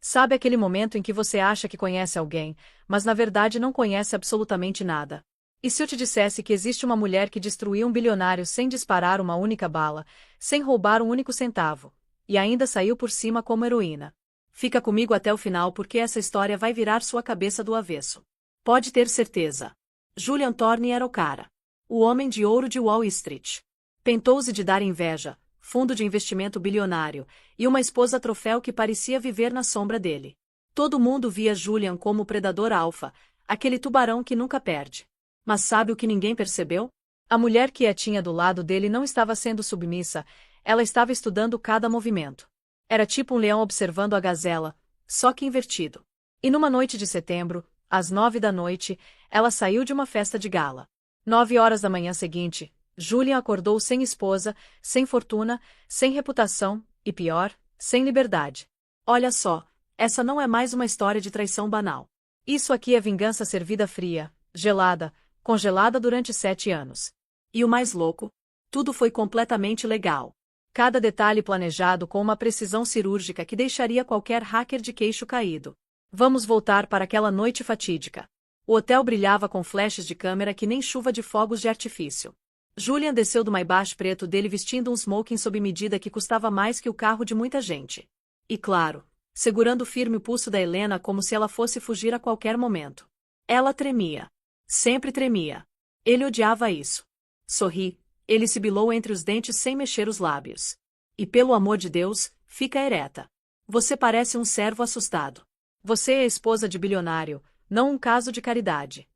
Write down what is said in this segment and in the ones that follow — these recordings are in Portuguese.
Sabe aquele momento em que você acha que conhece alguém, mas na verdade não conhece absolutamente nada? E se eu te dissesse que existe uma mulher que destruiu um bilionário sem disparar uma única bala, sem roubar um único centavo, e ainda saiu por cima como heroína? Fica comigo até o final porque essa história vai virar sua cabeça do avesso. Pode ter certeza. Julian Thorne era o cara. O homem de ouro de Wall Street. Pentou-se de dar inveja, fundo de investimento bilionário, e uma esposa troféu que parecia viver na sombra dele. Todo mundo via Julian como o predador alfa, aquele tubarão que nunca perde. Mas sabe o que ninguém percebeu? A mulher que tinha do lado dele não estava sendo submissa, ela estava estudando cada movimento. Era tipo um leão observando a gazela, só que invertido. E numa noite de setembro, às 9 da noite, ela saiu de uma festa de gala. 9 horas da manhã seguinte, Julian acordou sem esposa, sem fortuna, sem reputação, e pior, sem liberdade. Olha só, essa não é mais uma história de traição banal. Isso aqui é vingança servida fria, gelada, congelada durante 7 anos. E o mais louco? Tudo foi completamente legal. Cada detalhe planejado com uma precisão cirúrgica que deixaria qualquer hacker de queixo caído. Vamos voltar para aquela noite fatídica. O hotel brilhava com flashes de câmera que nem chuva de fogos de artifício. Julian desceu do Maybach preto dele vestindo um smoking sob medida que custava mais que o carro de muita gente. E claro, segurando firme o pulso da Helena como se ela fosse fugir a qualquer momento. Ela tremia. Sempre tremia. Ele odiava isso. Sorri, ele sibilou entre os dentes sem mexer os lábios. E pelo amor de Deus, fica ereta. Você parece um servo assustado. Você é a esposa de bilionário, não um caso de caridade.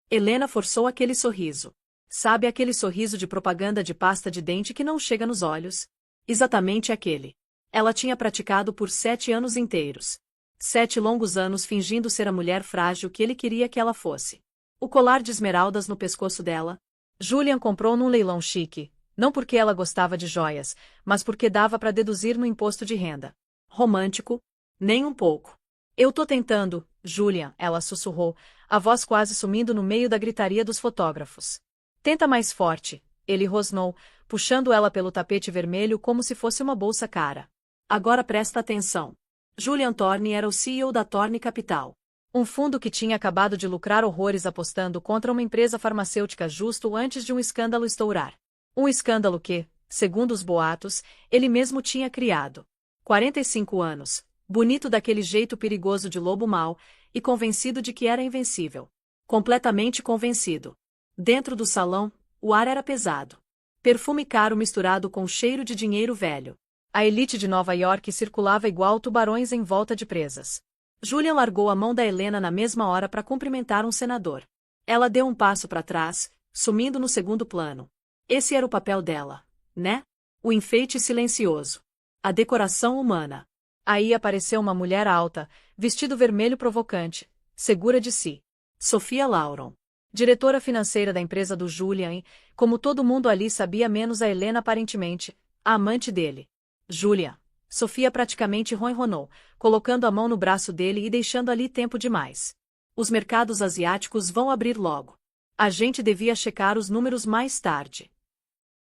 Helena forçou aquele sorriso. Sabe aquele sorriso de propaganda de pasta de dente que não chega nos olhos? Exatamente aquele. Ela tinha praticado por 7 anos inteiros. 7 longos anos fingindo ser a mulher frágil que ele queria que ela fosse. O colar de esmeraldas no pescoço dela. Julian comprou num leilão chique, não porque ela gostava de joias, mas porque dava para deduzir no imposto de renda. Romântico? Nem um pouco. Eu tô tentando, Julian, ela sussurrou, a voz quase sumindo no meio da gritaria dos fotógrafos. Tenta mais forte, ele rosnou, puxando ela pelo tapete vermelho como se fosse uma bolsa cara. Agora presta atenção. Julian Thorne era o CEO da Thorne Capital. Um fundo que tinha acabado de lucrar horrores apostando contra uma empresa farmacêutica justo antes de um escândalo estourar. Um escândalo que, segundo os boatos, ele mesmo tinha criado. 45 anos, bonito daquele jeito perigoso de lobo mau, e convencido de que era invencível. Completamente convencido. Dentro do salão, o ar era pesado. Perfume caro misturado com cheiro de dinheiro velho. A elite de Nova York circulava igual tubarões em volta de presas. Julian largou a mão da Helena na mesma hora para cumprimentar um senador. Ela deu um passo para trás, sumindo no segundo plano. Esse era o papel dela, né? O enfeite silencioso. A decoração humana. Aí apareceu uma mulher alta, vestido vermelho provocante, segura de si. Sophia Lauron. Diretora financeira da empresa do Julian e, como todo mundo ali sabia menos a Helena aparentemente, a amante dele. Julian. Sophia praticamente ronronou, colocando a mão no braço dele e deixando ali tempo demais. Os mercados asiáticos vão abrir logo. A gente devia checar os números mais tarde.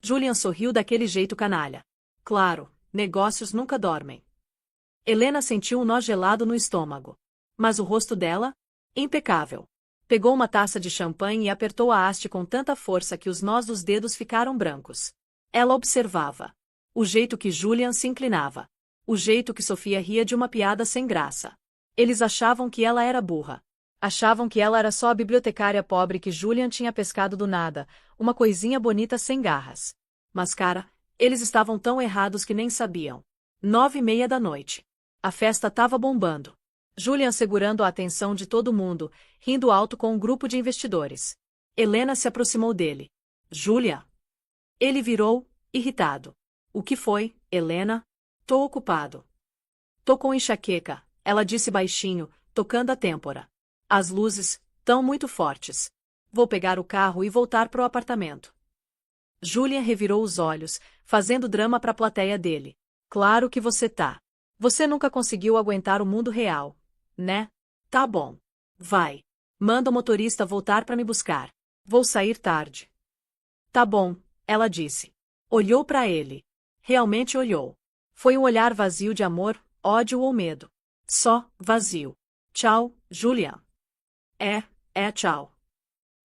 Julian sorriu daquele jeito canalha. Claro, negócios nunca dormem. Helena sentiu um nó gelado no estômago. Mas o rosto dela? Impecável. Pegou uma taça de champanhe e apertou a haste com tanta força que os nós dos dedos ficaram brancos. Ela observava. O jeito que Julian se inclinava. O jeito que Sophia ria de uma piada sem graça. Eles achavam que ela era burra. Achavam que ela era só a bibliotecária pobre que Julian tinha pescado do nada, uma coisinha bonita sem garras. Mas cara, eles estavam tão errados que nem sabiam. 9:30 da noite. A festa tava bombando. Julian segurando a atenção de todo mundo, rindo alto com um grupo de investidores. Helena se aproximou dele. Julian? Ele virou, irritado. O que foi, Helena? Tô ocupado. Tô com enxaqueca, ela disse baixinho, tocando a têmpora. As luzes, tão muito fortes. Vou pegar o carro e voltar pro apartamento. Julian revirou os olhos, fazendo drama pra plateia dele. Claro que você tá. Você nunca conseguiu aguentar o mundo real, né? Tá bom. Vai. Manda o motorista voltar pra me buscar. Vou sair tarde. Tá bom, ela disse. Olhou pra ele. Realmente olhou. Foi um olhar vazio de amor, ódio ou medo. Só, vazio. Tchau, Julian. Tchau.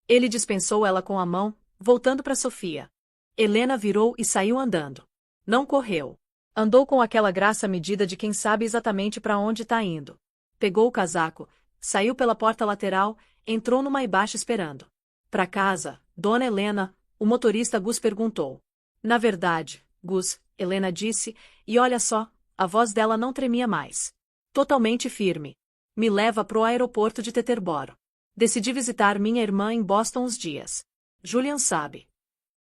Ele dispensou ela com a mão, voltando para Sofia. Helena virou e saiu andando. Não correu. Andou com aquela graça medida de quem sabe exatamente para onde está indo. Pegou o casaco, saiu pela porta lateral, entrou numa baixa esperando. Pra casa, Dona Helena, o motorista Gus perguntou. Na verdade, Gus, Helena disse, e olha só, a voz dela não tremia mais. Totalmente firme. Me leva pro aeroporto de Teterboro. Decidi visitar minha irmã em Boston uns dias. Julian sabe.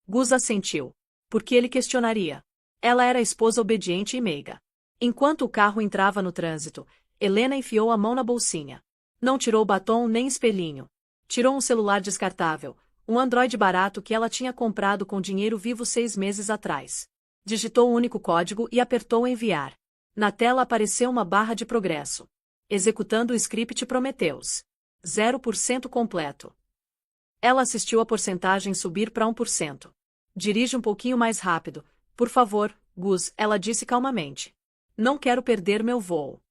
Gus assentiu. Porque ele questionaria. Ela era esposa obediente e meiga. Enquanto o carro entrava no trânsito, Helena enfiou a mão na bolsinha. Não tirou batom nem espelhinho. Tirou um celular descartável, um Android barato que ela tinha comprado com dinheiro vivo 6 meses atrás. Digitou o único código e apertou enviar. Na tela apareceu uma barra de progresso. Executando o script Prometheus. 0% completo. Ela assistiu a porcentagem subir para 1%. Dirige um pouquinho mais rápido, por favor, Gus, ela disse calmamente. Não quero perder meu voo.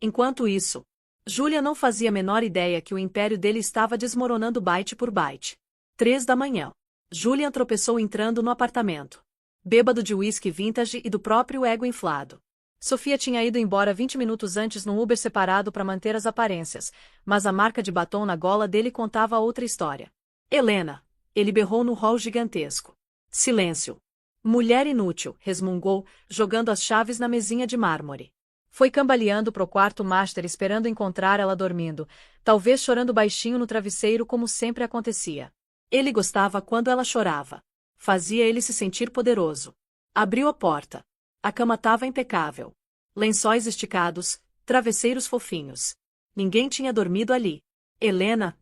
Enquanto isso, Julia não fazia a menor ideia que o império dele estava desmoronando byte por byte. 3 da manhã. Julian tropeçou entrando no apartamento. Bêbado de uísque vintage e do próprio ego inflado. Sofia tinha ido embora 20 minutos antes num Uber separado para manter as aparências, mas a marca de batom na gola dele contava outra história. Helena! Ele berrou no hall gigantesco. Silêncio. Mulher inútil, resmungou, jogando as chaves na mesinha de mármore. Foi cambaleando pro quarto master esperando encontrar ela dormindo, talvez chorando baixinho no travesseiro como sempre acontecia. Ele gostava quando ela chorava. Fazia ele se sentir poderoso. Abriu a porta. A cama estava impecável. Lençóis esticados, travesseiros fofinhos. Ninguém tinha dormido ali. Helena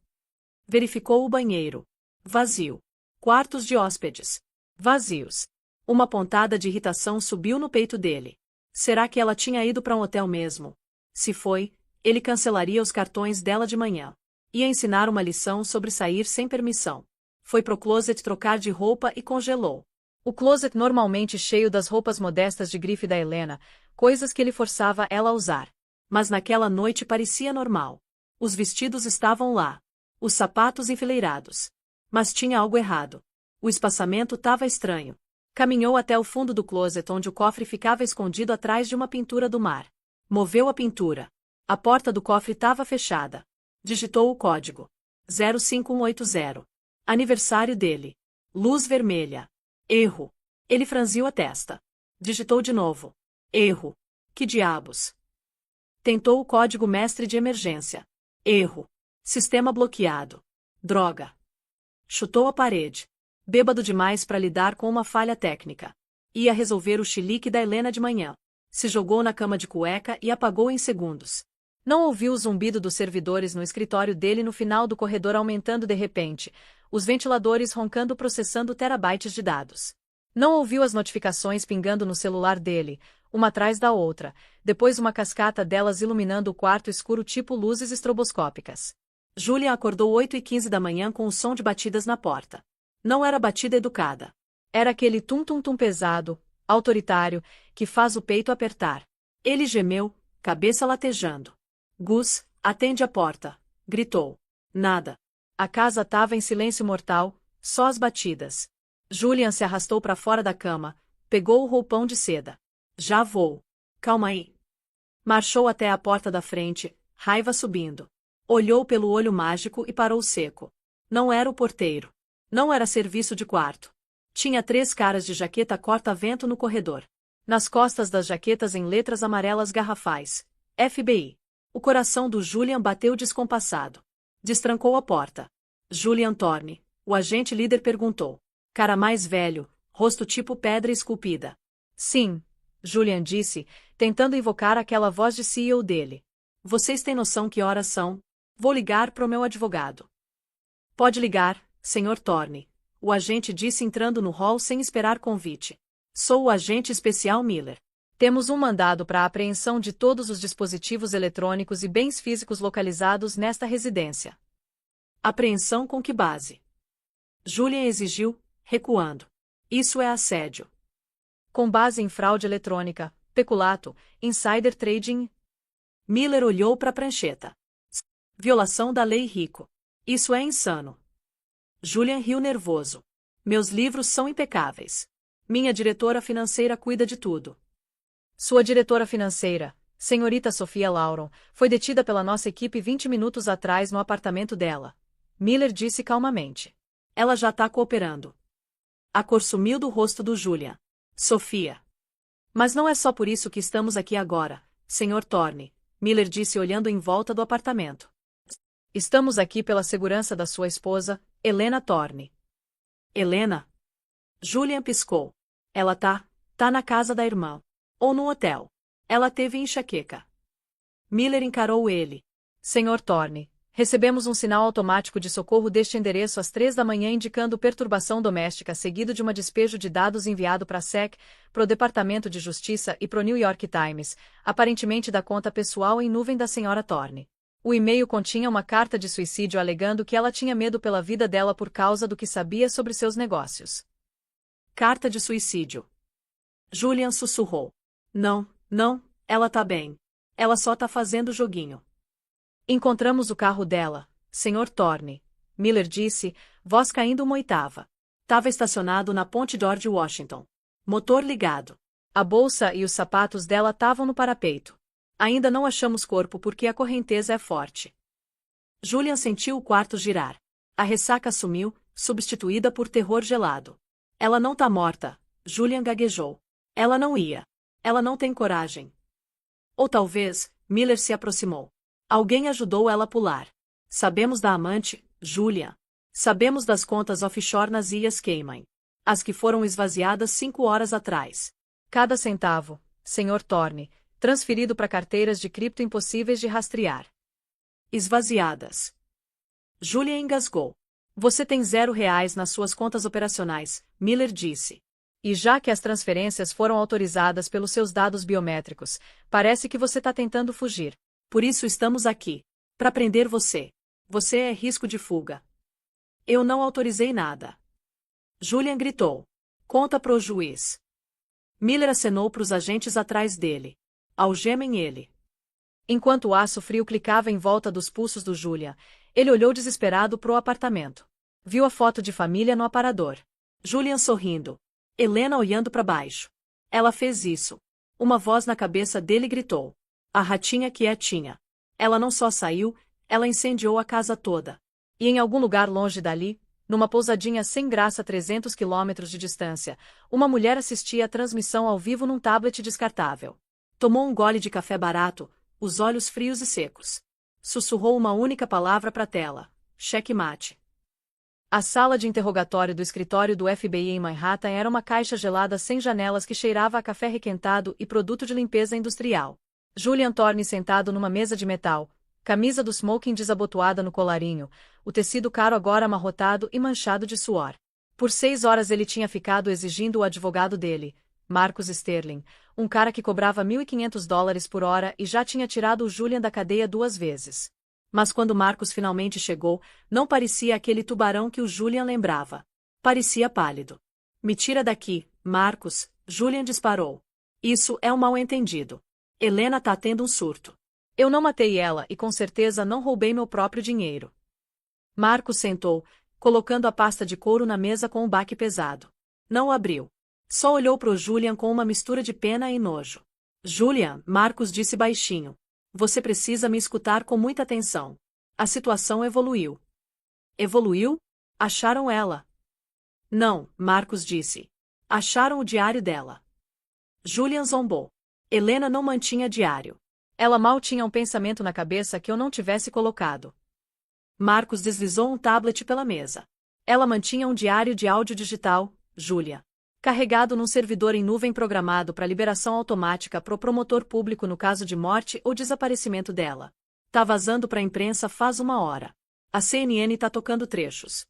verificou o banheiro. Vazio. Quartos de hóspedes. Vazios. Uma pontada de irritação subiu no peito dele. Será que ela tinha ido para um hotel mesmo? Se foi, ele cancelaria os cartões dela de manhã. Ia ensinar uma lição sobre sair sem permissão. Foi pro closet trocar de roupa e congelou. O closet normalmente cheio das roupas modestas de grife da Helena, coisas que ele forçava ela a usar. Mas naquela noite parecia normal. Os vestidos estavam lá. Os sapatos enfileirados. Mas tinha algo errado. O espaçamento estava estranho. Caminhou até o fundo do closet onde o cofre ficava escondido atrás de uma pintura do mar. Moveu a pintura. A porta do cofre estava fechada. Digitou o código. 05180. Aniversário dele. Luz vermelha. Erro. Ele franziu a testa. Digitou de novo. Erro. Que diabos? Tentou o código mestre de emergência. Erro. Sistema bloqueado. Droga. Chutou a parede. Bêbado demais para lidar com uma falha técnica. Ia resolver o chilique da Helena de manhã. Se jogou na cama de cueca e apagou em segundos. Não ouviu o zumbido dos servidores no escritório dele no final do corredor aumentando de repente, os ventiladores roncando processando terabytes de dados. Não ouviu as notificações pingando no celular dele, uma atrás da outra, depois uma cascata delas iluminando o quarto escuro tipo luzes estroboscópicas. Julian acordou 8h15 da manhã com o som de batidas na porta. Não era batida educada. Era aquele tum-tum-tum pesado, autoritário, que faz o peito apertar. Ele gemeu, cabeça latejando. Gus, atende a porta, gritou. Nada. A casa estava em silêncio mortal, só as batidas. Julian se arrastou para fora da cama, pegou o roupão de seda. Já vou. Calma aí. Marchou até a porta da frente, raiva subindo. Olhou pelo olho mágico e parou seco. Não era o porteiro. Não era serviço de quarto. Tinha 3 caras de jaqueta corta-vento no corredor. Nas costas das jaquetas em letras amarelas garrafais. FBI. O coração do Julian bateu descompassado. Destrancou a porta. Julian Thorne, o agente líder perguntou. Cara mais velho, rosto tipo pedra esculpida. Sim, Julian disse, tentando invocar aquela voz de CEO dele. Vocês têm noção que horas são? Vou ligar pro meu advogado. Pode ligar, Sr. Thorne, o agente disse entrando no hall sem esperar convite. Sou o agente especial Miller. Temos um mandado para a apreensão de todos os dispositivos eletrônicos e bens físicos localizados nesta residência. Apreensão com que base? Julian exigiu, recuando. Isso é assédio. Com base em fraude eletrônica, peculato, insider trading. Miller olhou para a prancheta. Violação da lei Rico. Isso é insano. Julian riu nervoso. Meus livros são impecáveis. Minha diretora financeira cuida de tudo. Sua diretora financeira, senhorita Sophia Lauron, foi detida pela nossa equipe 20 minutos atrás no apartamento dela. Miller disse calmamente. Ela já está cooperando. A cor sumiu do rosto do Julian. Sophia. Mas não é só por isso que estamos aqui agora, Sr. Thorne, Miller disse olhando em volta do apartamento. Estamos aqui pela segurança da sua esposa, Helena Thorne. Helena? Julian piscou. Ela tá na casa da irmã. Ou no hotel. Ela teve enxaqueca. Miller encarou ele. Sr. Thorne, recebemos um sinal automático de socorro deste endereço às 3 da manhã indicando perturbação doméstica seguido de uma despejo de dados enviado para a SEC, pro Departamento de Justiça e pro New York Times, aparentemente da conta pessoal em nuvem da Sra. Thorne. O e-mail continha uma carta de suicídio alegando que ela tinha medo pela vida dela por causa do que sabia sobre seus negócios. Carta de suicídio. Julian sussurrou. Não, ela tá bem. Ela só tá fazendo joguinho. Encontramos o carro dela, Sr. Thorne, Miller disse, voz caindo uma oitava. Tava estacionado na ponte George Washington. Motor ligado. A bolsa e os sapatos dela estavam no parapeito. Ainda não achamos corpo porque a correnteza é forte. Julian sentiu o quarto girar. A ressaca sumiu, substituída por terror gelado. Ela não tá morta, Julian gaguejou. Ela não ia. Ela não tem coragem. Ou talvez, Miller se aproximou. Alguém ajudou ela a pular. Sabemos da amante, Julian. Sabemos das contas offshore nas Ilhas Cayman. As que foram esvaziadas 5 horas atrás. Cada centavo, Sr. Thorne, transferido para carteiras de cripto impossíveis de rastrear. Esvaziadas. Julian engasgou. Você tem R$ 0 nas suas contas operacionais, Miller disse. E já que as transferências foram autorizadas pelos seus dados biométricos, parece que você está tentando fugir. Por isso estamos aqui. Para prender você. Você é risco de fuga. Eu não autorizei nada. Julian gritou. Conta pro juiz. Miller acenou para os agentes atrás dele. Algemem ele. Enquanto o aço frio clicava em volta dos pulsos do Julian, ele olhou desesperado pro apartamento. Viu a foto de família no aparador. Julian sorrindo. Helena olhando para baixo. Ela fez isso. Uma voz na cabeça dele gritou. A ratinha quietinha. Ela não só saiu, ela incendiou a casa toda. E em algum lugar longe dali, numa pousadinha sem graça a 300 quilômetros de distância, uma mulher assistia a transmissão ao vivo num tablet descartável. Tomou um gole de café barato, os olhos frios e secos. Sussurrou uma única palavra para a tela. Checkmate. A sala de interrogatório do escritório do FBI em Manhattan era uma caixa gelada sem janelas que cheirava a café requentado e produto de limpeza industrial. Julian Thorne sentado numa mesa de metal, camisa do smoking desabotoada no colarinho, o tecido caro agora amarrotado e manchado de suor. Por 6 horas ele tinha ficado exigindo o advogado dele, Marcus Sterling, um cara que cobrava $1.500 por hora e já tinha tirado o Julian da cadeia 2 vezes. Mas quando Marcus finalmente chegou, não parecia aquele tubarão que o Julian lembrava. Parecia pálido. Me tira daqui, Marcus, Julian disparou. Isso é um mal-entendido. Helena tá tendo um surto. Eu não matei ela e com certeza não roubei meu próprio dinheiro. Marcus sentou, colocando a pasta de couro na mesa com um baque pesado. Não o abriu. Só olhou pro Julian com uma mistura de pena e nojo. Julian, Marcus disse baixinho. Você precisa me escutar com muita atenção. A situação evoluiu. Evoluiu? Acharam ela. Não, Marcus disse. Acharam o diário dela. Julian zombou. Helena não mantinha diário. Ela mal tinha um pensamento na cabeça que eu não tivesse colocado. Marcus deslizou um tablet pela mesa. Ela mantinha um diário de áudio digital, Julian. Carregado num servidor em nuvem programado para liberação automática pro promotor público no caso de morte ou desaparecimento dela. Tá vazando pra imprensa faz 1 hora. A CNN tá tocando trechos.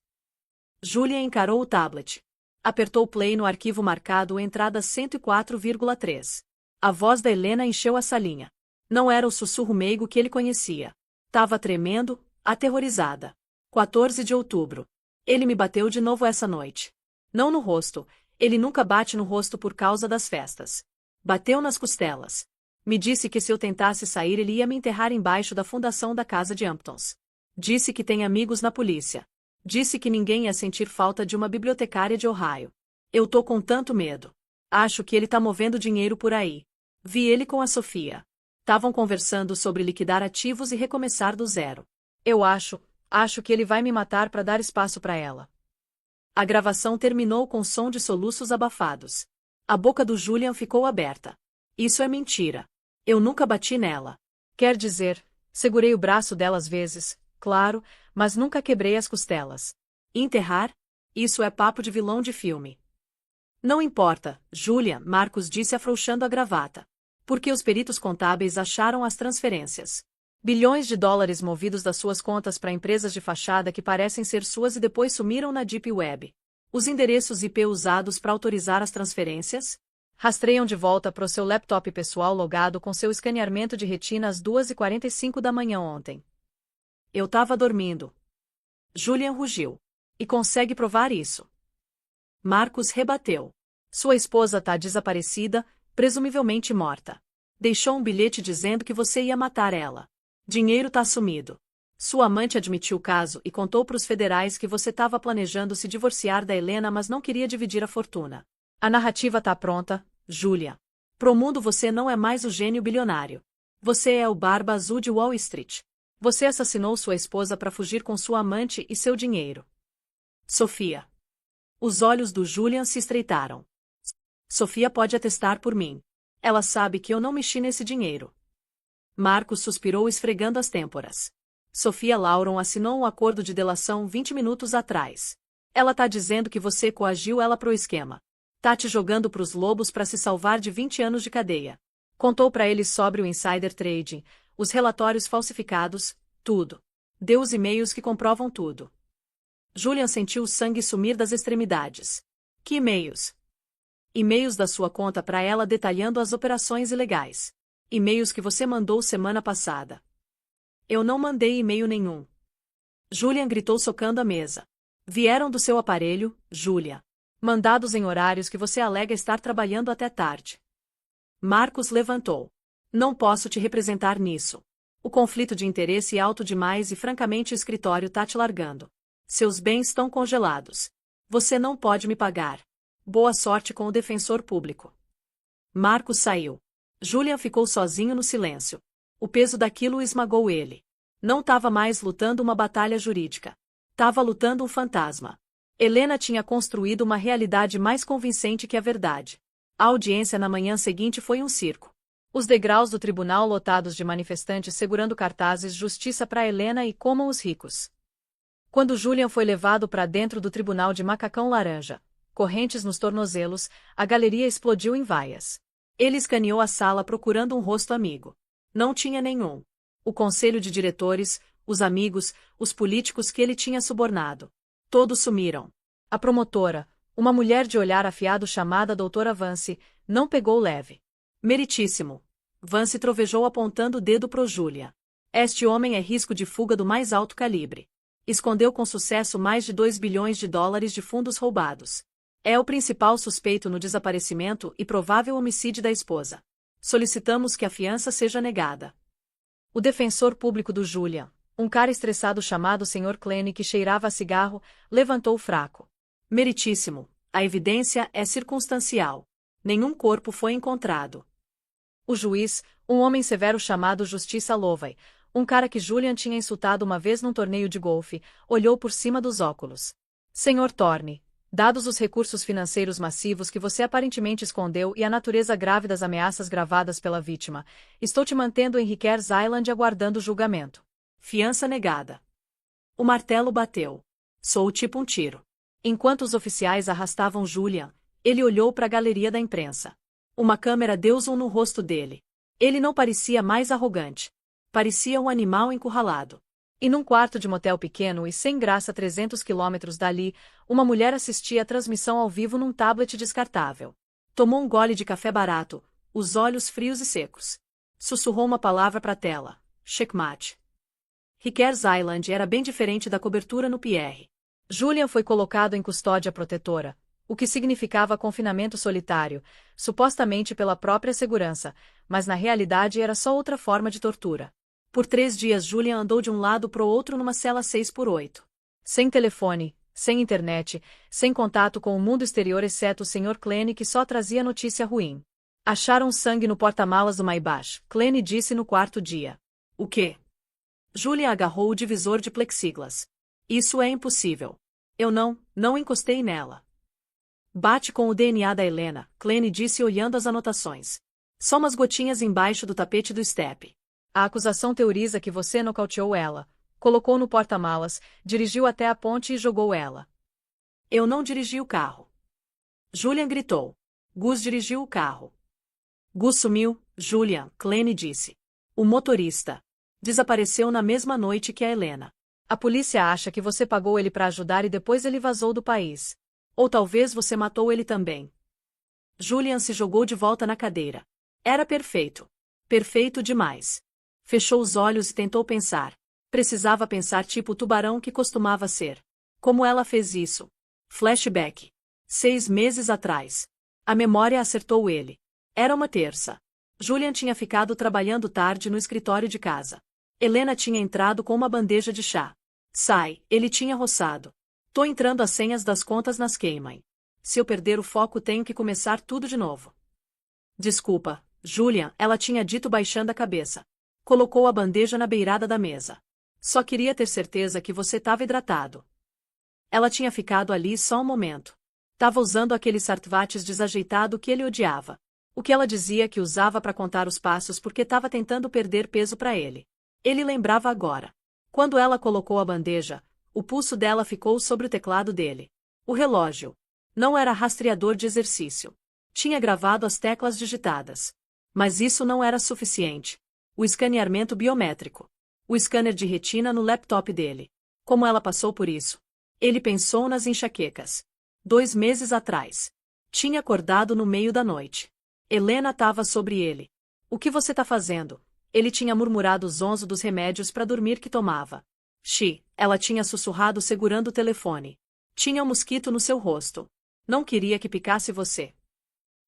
Julian encarou o tablet. Apertou play no arquivo marcado entrada 104,3. A voz da Helena encheu a salinha. Não era o sussurro meigo que ele conhecia. Tava tremendo, aterrorizada. 14 de outubro. Ele me bateu de novo essa noite. Não no rosto. Ele nunca bate no rosto por causa das festas. Bateu nas costelas. Me disse que se eu tentasse sair ele ia me enterrar embaixo da fundação da casa de Hamptons. Disse que tem amigos na polícia. Disse que ninguém ia sentir falta de uma bibliotecária de Ohio. Eu tô com tanto medo. Acho que ele tá movendo dinheiro por aí. Vi ele com a Sofia. Tavam conversando sobre liquidar ativos e recomeçar do zero. Eu acho que ele vai me matar para dar espaço para ela. A gravação terminou com som de soluços abafados. A boca do Julian ficou aberta. Isso é mentira. Eu nunca bati nela. Quer dizer, segurei o braço dela às vezes, claro, mas nunca quebrei as costelas. Enterrar? Isso é papo de vilão de filme. Não importa, Julian, Marcos disse afrouxando a gravata. Porque os peritos contábeis acharam as transferências. Bilhões de dólares movidos das suas contas para empresas de fachada que parecem ser suas e depois sumiram na Deep Web. Os endereços IP usados para autorizar as transferências? Rastreiam de volta para o seu laptop pessoal logado com seu escaneamento de retina às 2h45 da manhã ontem. Eu tava dormindo. Julian rugiu. E consegue provar isso? Marcos rebateu. Sua esposa tá desaparecida, presumivelmente morta. Deixou um bilhete dizendo que você ia matar ela. Dinheiro tá sumido. Sua amante admitiu o caso e contou para os federais que você estava planejando se divorciar da Helena, mas não queria dividir a fortuna. A narrativa tá pronta, Julia. Pro mundo você não é mais o gênio bilionário. Você é o Barba Azul de Wall Street. Você assassinou sua esposa para fugir com sua amante e seu dinheiro. Sofia. Os olhos do Julian se estreitaram. Sofia pode atestar por mim. Ela sabe que eu não mexi nesse dinheiro. Marcos suspirou esfregando as têmporas. Sofia Lauron assinou um acordo de delação 20 minutos atrás. Ela tá dizendo que você coagiu ela pro esquema. Tá te jogando pros lobos para se salvar de 20 anos de cadeia. Contou para eles sobre o insider trading, os relatórios falsificados, tudo. Deu os e-mails que comprovam tudo. Julian sentiu o sangue sumir das extremidades. Que e-mails? E-mails da sua conta para ela detalhando as operações ilegais. E-mails que você mandou semana passada. Eu não mandei e-mail nenhum. Julian gritou socando a mesa. Vieram do seu aparelho, Julia. Mandados em horários que você alega estar trabalhando até tarde. Marcos levantou. Não posso te representar nisso. O conflito de interesse é alto demais e francamente o escritório tá te largando. Seus bens estão congelados. Você não pode me pagar. Boa sorte com o defensor público. Marcos saiu. Julian ficou sozinho no silêncio. O peso daquilo esmagou ele. Não estava mais lutando uma batalha jurídica. Tava lutando um fantasma. Helena tinha construído uma realidade mais convincente que a verdade. A audiência na manhã seguinte foi um circo. Os degraus do tribunal lotados de manifestantes segurando cartazes "Justiça para Helena" e "Comam os ricos". Quando Julian foi levado para dentro do tribunal de macacão laranja, correntes nos tornozelos, a galeria explodiu em vaias. Ele escaneou a sala procurando um rosto amigo. Não tinha nenhum. O conselho de diretores, os amigos, os políticos que ele tinha subornado. Todos sumiram. A promotora, uma mulher de olhar afiado chamada doutora Vance, não pegou leve. Meritíssimo. Vance trovejou apontando o dedo pro Julia. Este homem é risco de fuga do mais alto calibre. Escondeu com sucesso mais de 2 bilhões de dólares de fundos roubados. É o principal suspeito no desaparecimento e provável homicídio da esposa. Solicitamos que a fiança seja negada. O defensor público do Julian, um cara estressado chamado Sr. Klein que cheirava a cigarro, levantou fraco. Meritíssimo, a evidência é circunstancial. Nenhum corpo foi encontrado. O juiz, um homem severo chamado Justiça Lovey, um cara que Julian tinha insultado uma vez num torneio de golfe, olhou por cima dos óculos. Sr. Thorne, dados os recursos financeiros massivos que você aparentemente escondeu e a natureza grave das ameaças gravadas pela vítima, estou te mantendo em Rikers Island aguardando julgamento. Fiança negada. O martelo bateu. Soou tipo um tiro. Enquanto os oficiais arrastavam Julian, ele olhou para a galeria da imprensa. Uma câmera deu zoom no rosto dele. Ele não parecia mais arrogante. Parecia um animal encurralado. E num quarto de motel pequeno e sem graça a 300 quilômetros dali, uma mulher assistia a transmissão ao vivo num tablet descartável. Tomou um gole de café barato, os olhos frios e secos. Sussurrou uma palavra para a tela. Checkmate. Rikers Island era bem diferente da cobertura no Pierre. Julian foi colocado em custódia protetora. o que significava confinamento solitário, supostamente pela própria segurança, mas na realidade era só outra forma de tortura. Por 3 dias Julian andou de um lado pro outro numa cela 6x8. Sem telefone, sem internet, sem contato com o mundo exterior exceto o Sr. Clene que só trazia notícia ruim. Acharam sangue no porta-malas do Maybach, Clene disse no 4º dia. O quê? Julian agarrou o divisor de plexiglas. Isso é impossível. Eu não encostei nela. Bate com o DNA da Helena, Clene disse olhando as anotações. Só umas gotinhas embaixo do tapete do step. A acusação teoriza que você nocauteou ela, colocou no porta-malas, dirigiu até a ponte e jogou ela. Eu não dirigi o carro. Julian gritou. Gus dirigiu o carro. Gus sumiu, Julian, Clene disse. O motorista desapareceu na mesma noite que a Helena. A polícia acha que você pagou ele para ajudar e depois ele vazou do país. Ou talvez você matou ele também. Julian se jogou de volta na cadeira. Era perfeito. Perfeito demais. Fechou os olhos e tentou pensar. Precisava pensar tipo o tubarão que costumava ser. Como ela fez isso? Flashback. 6 meses atrás. A memória acertou ele. Era uma terça. Julian tinha ficado trabalhando tarde no escritório de casa. Helena tinha entrado com uma bandeja de chá. Sai, ele tinha roçado. Tô entrando as senhas das contas nas Cayman. Se eu perder o foco tenho que começar tudo de novo. Desculpa, Julian, ela tinha dito baixando a cabeça. Colocou a bandeja na beirada da mesa. Só queria ter certeza que você estava hidratado. Ela tinha ficado ali só um momento. Tava usando aquele sartvates desajeitado que ele odiava. O que ela dizia que usava para contar os passos porque estava tentando perder peso para ele. Ele lembrava agora. Quando ela colocou a bandeja, o pulso dela ficou sobre o teclado dele. O relógio. Não era rastreador de exercício. Tinha gravado as teclas digitadas. Mas isso não era suficiente. O escaneamento biométrico. O scanner de retina no laptop dele. Como ela passou por isso? Ele pensou nas enxaquecas. 2 meses atrás. Tinha acordado no meio da noite. Helena estava sobre ele. O que você tá fazendo? Ele tinha murmurado o zonzo dos remédios para dormir que tomava. Ela tinha sussurrado segurando o telefone. Tinha um mosquito no seu rosto. Não queria que picasse você.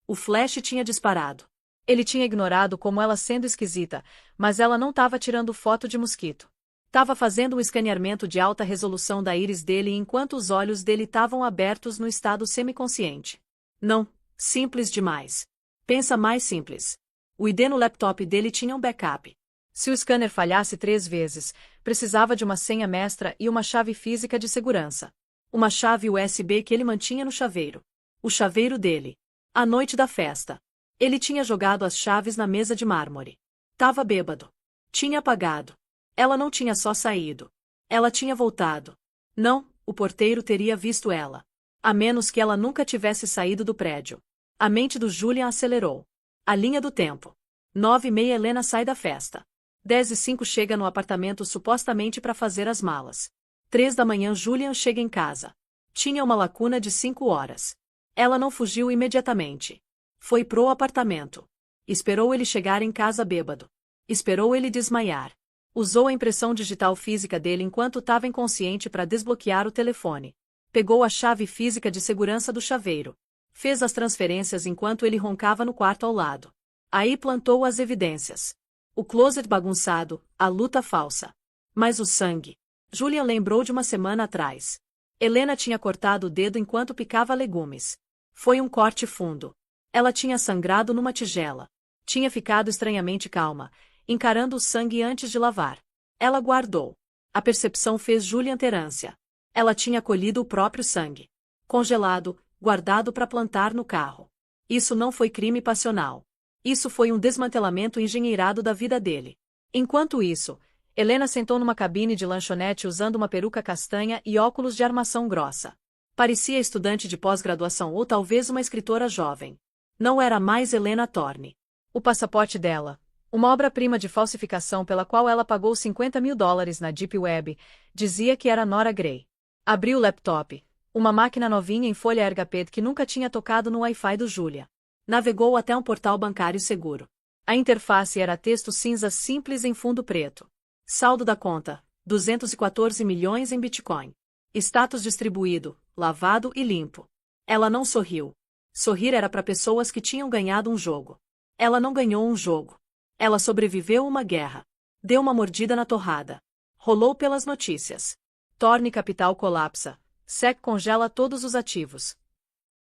O flash tinha disparado. Ele tinha ignorado como ela sendo esquisita, mas ela não estava tirando foto de mosquito. Tava fazendo um escaneamento de alta resolução da íris dele enquanto os olhos dele estavam abertos no estado semiconsciente. Não, simples demais. Pensa mais simples. O ID no laptop dele tinha um backup. Se o scanner falhasse 3 vezes, precisava de uma senha mestra e uma chave física de segurança. Uma chave USB que ele mantinha no chaveiro. O chaveiro dele. A noite da festa. Ele tinha jogado as chaves na mesa de mármore. Tava bêbado. Tinha apagado. Ela não tinha só saído. Ela tinha voltado. Não, o porteiro teria visto ela. A menos que ela nunca tivesse saído do prédio. A mente do Julian acelerou. A linha do tempo. 9h30 Helena sai da festa. 10h05 chega no apartamento supostamente para fazer as malas. 3 da manhã Julian chega em casa. Tinha uma lacuna de 5 horas. Ela não fugiu imediatamente. Foi pro apartamento. Esperou ele chegar em casa bêbado. Esperou ele desmaiar. Usou a impressão digital física dele enquanto estava inconsciente para desbloquear o telefone. Pegou a chave física de segurança do chaveiro. Fez as transferências enquanto ele roncava no quarto ao lado. Aí plantou as evidências. O closet bagunçado, a luta falsa. Mas o sangue. Julian lembrou de uma semana atrás. Helena tinha cortado o dedo enquanto picava legumes. Foi um corte fundo. Ela tinha sangrado numa tigela. Tinha ficado estranhamente calma, encarando o sangue antes de lavar. Ela guardou. A percepção fez Julian ter ânsia. Ela tinha colhido o próprio sangue. Congelado, guardado para plantar no carro. Isso não foi crime passional. Isso foi um desmantelamento engenheirado da vida dele. Enquanto isso, Helena sentou numa cabine de lanchonete usando uma peruca castanha e óculos de armação grossa. Parecia estudante de pós-graduação ou talvez uma escritora jovem. Não era mais Helena Thorne. O passaporte dela, uma obra-prima de falsificação pela qual ela pagou $50 mil na Deep Web, dizia que era Nora Gray. Abriu o laptop, uma máquina novinha em folha RGB que nunca tinha tocado no Wi-Fi do Julia. Navegou até um portal bancário seguro. A interface era texto cinza simples em fundo preto. Saldo da conta, 214 milhões em Bitcoin. Status distribuído, lavado e limpo. Ela não sorriu. Sorrir era para pessoas que tinham ganhado um jogo. Ela não ganhou um jogo. Ela sobreviveu a uma guerra. Deu uma mordida na torrada. Rolou pelas notícias. Thorne Capital colapsa. SEC congela todos os ativos.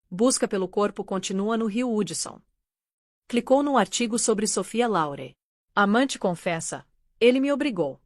Busca pelo corpo continua no Rio Hudson. Clicou num artigo sobre Sophia Laurer. Amante confessa. Ele me obrigou.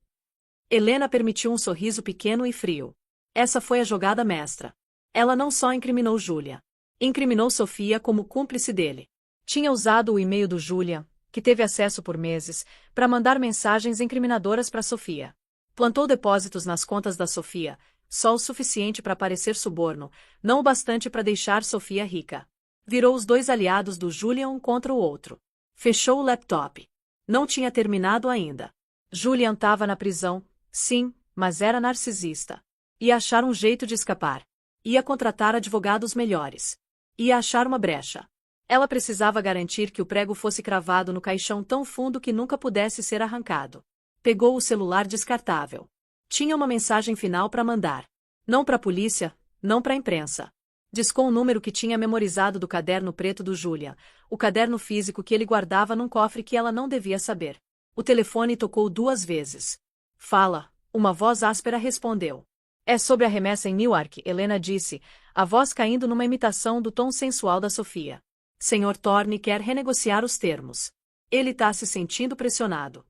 Helena permitiu um sorriso pequeno e frio. Essa foi a jogada mestra. Ela não só incriminou Julia. Incriminou Sophia como cúmplice dele. Tinha usado o e-mail do Julian, que teve acesso por meses, para mandar mensagens incriminadoras para Sophia. Plantou depósitos nas contas da Sophia, só o suficiente para parecer suborno, não o bastante para deixar Sophia rica. Virou os dois aliados do Julian um contra o outro. Fechou o laptop. Não tinha terminado ainda. Julian estava na prisão, sim, mas era narcisista. Ia achar um jeito de escapar. Ia contratar advogados melhores. Ia achar uma brecha. Ela precisava garantir que o prego fosse cravado no caixão tão fundo que nunca pudesse ser arrancado. Pegou o celular descartável. Tinha uma mensagem final para mandar. Não para a polícia, não para a imprensa. Discou o número que tinha memorizado do caderno preto do Julian, o caderno físico que ele guardava num cofre que ela não devia saber. O telefone tocou 2 vezes. Fala, uma voz áspera respondeu. É sobre a remessa em Newark, Helena disse, a voz caindo numa imitação do tom sensual da Sophia. Sr. Thorne quer renegociar os termos. Ele tá se sentindo pressionado.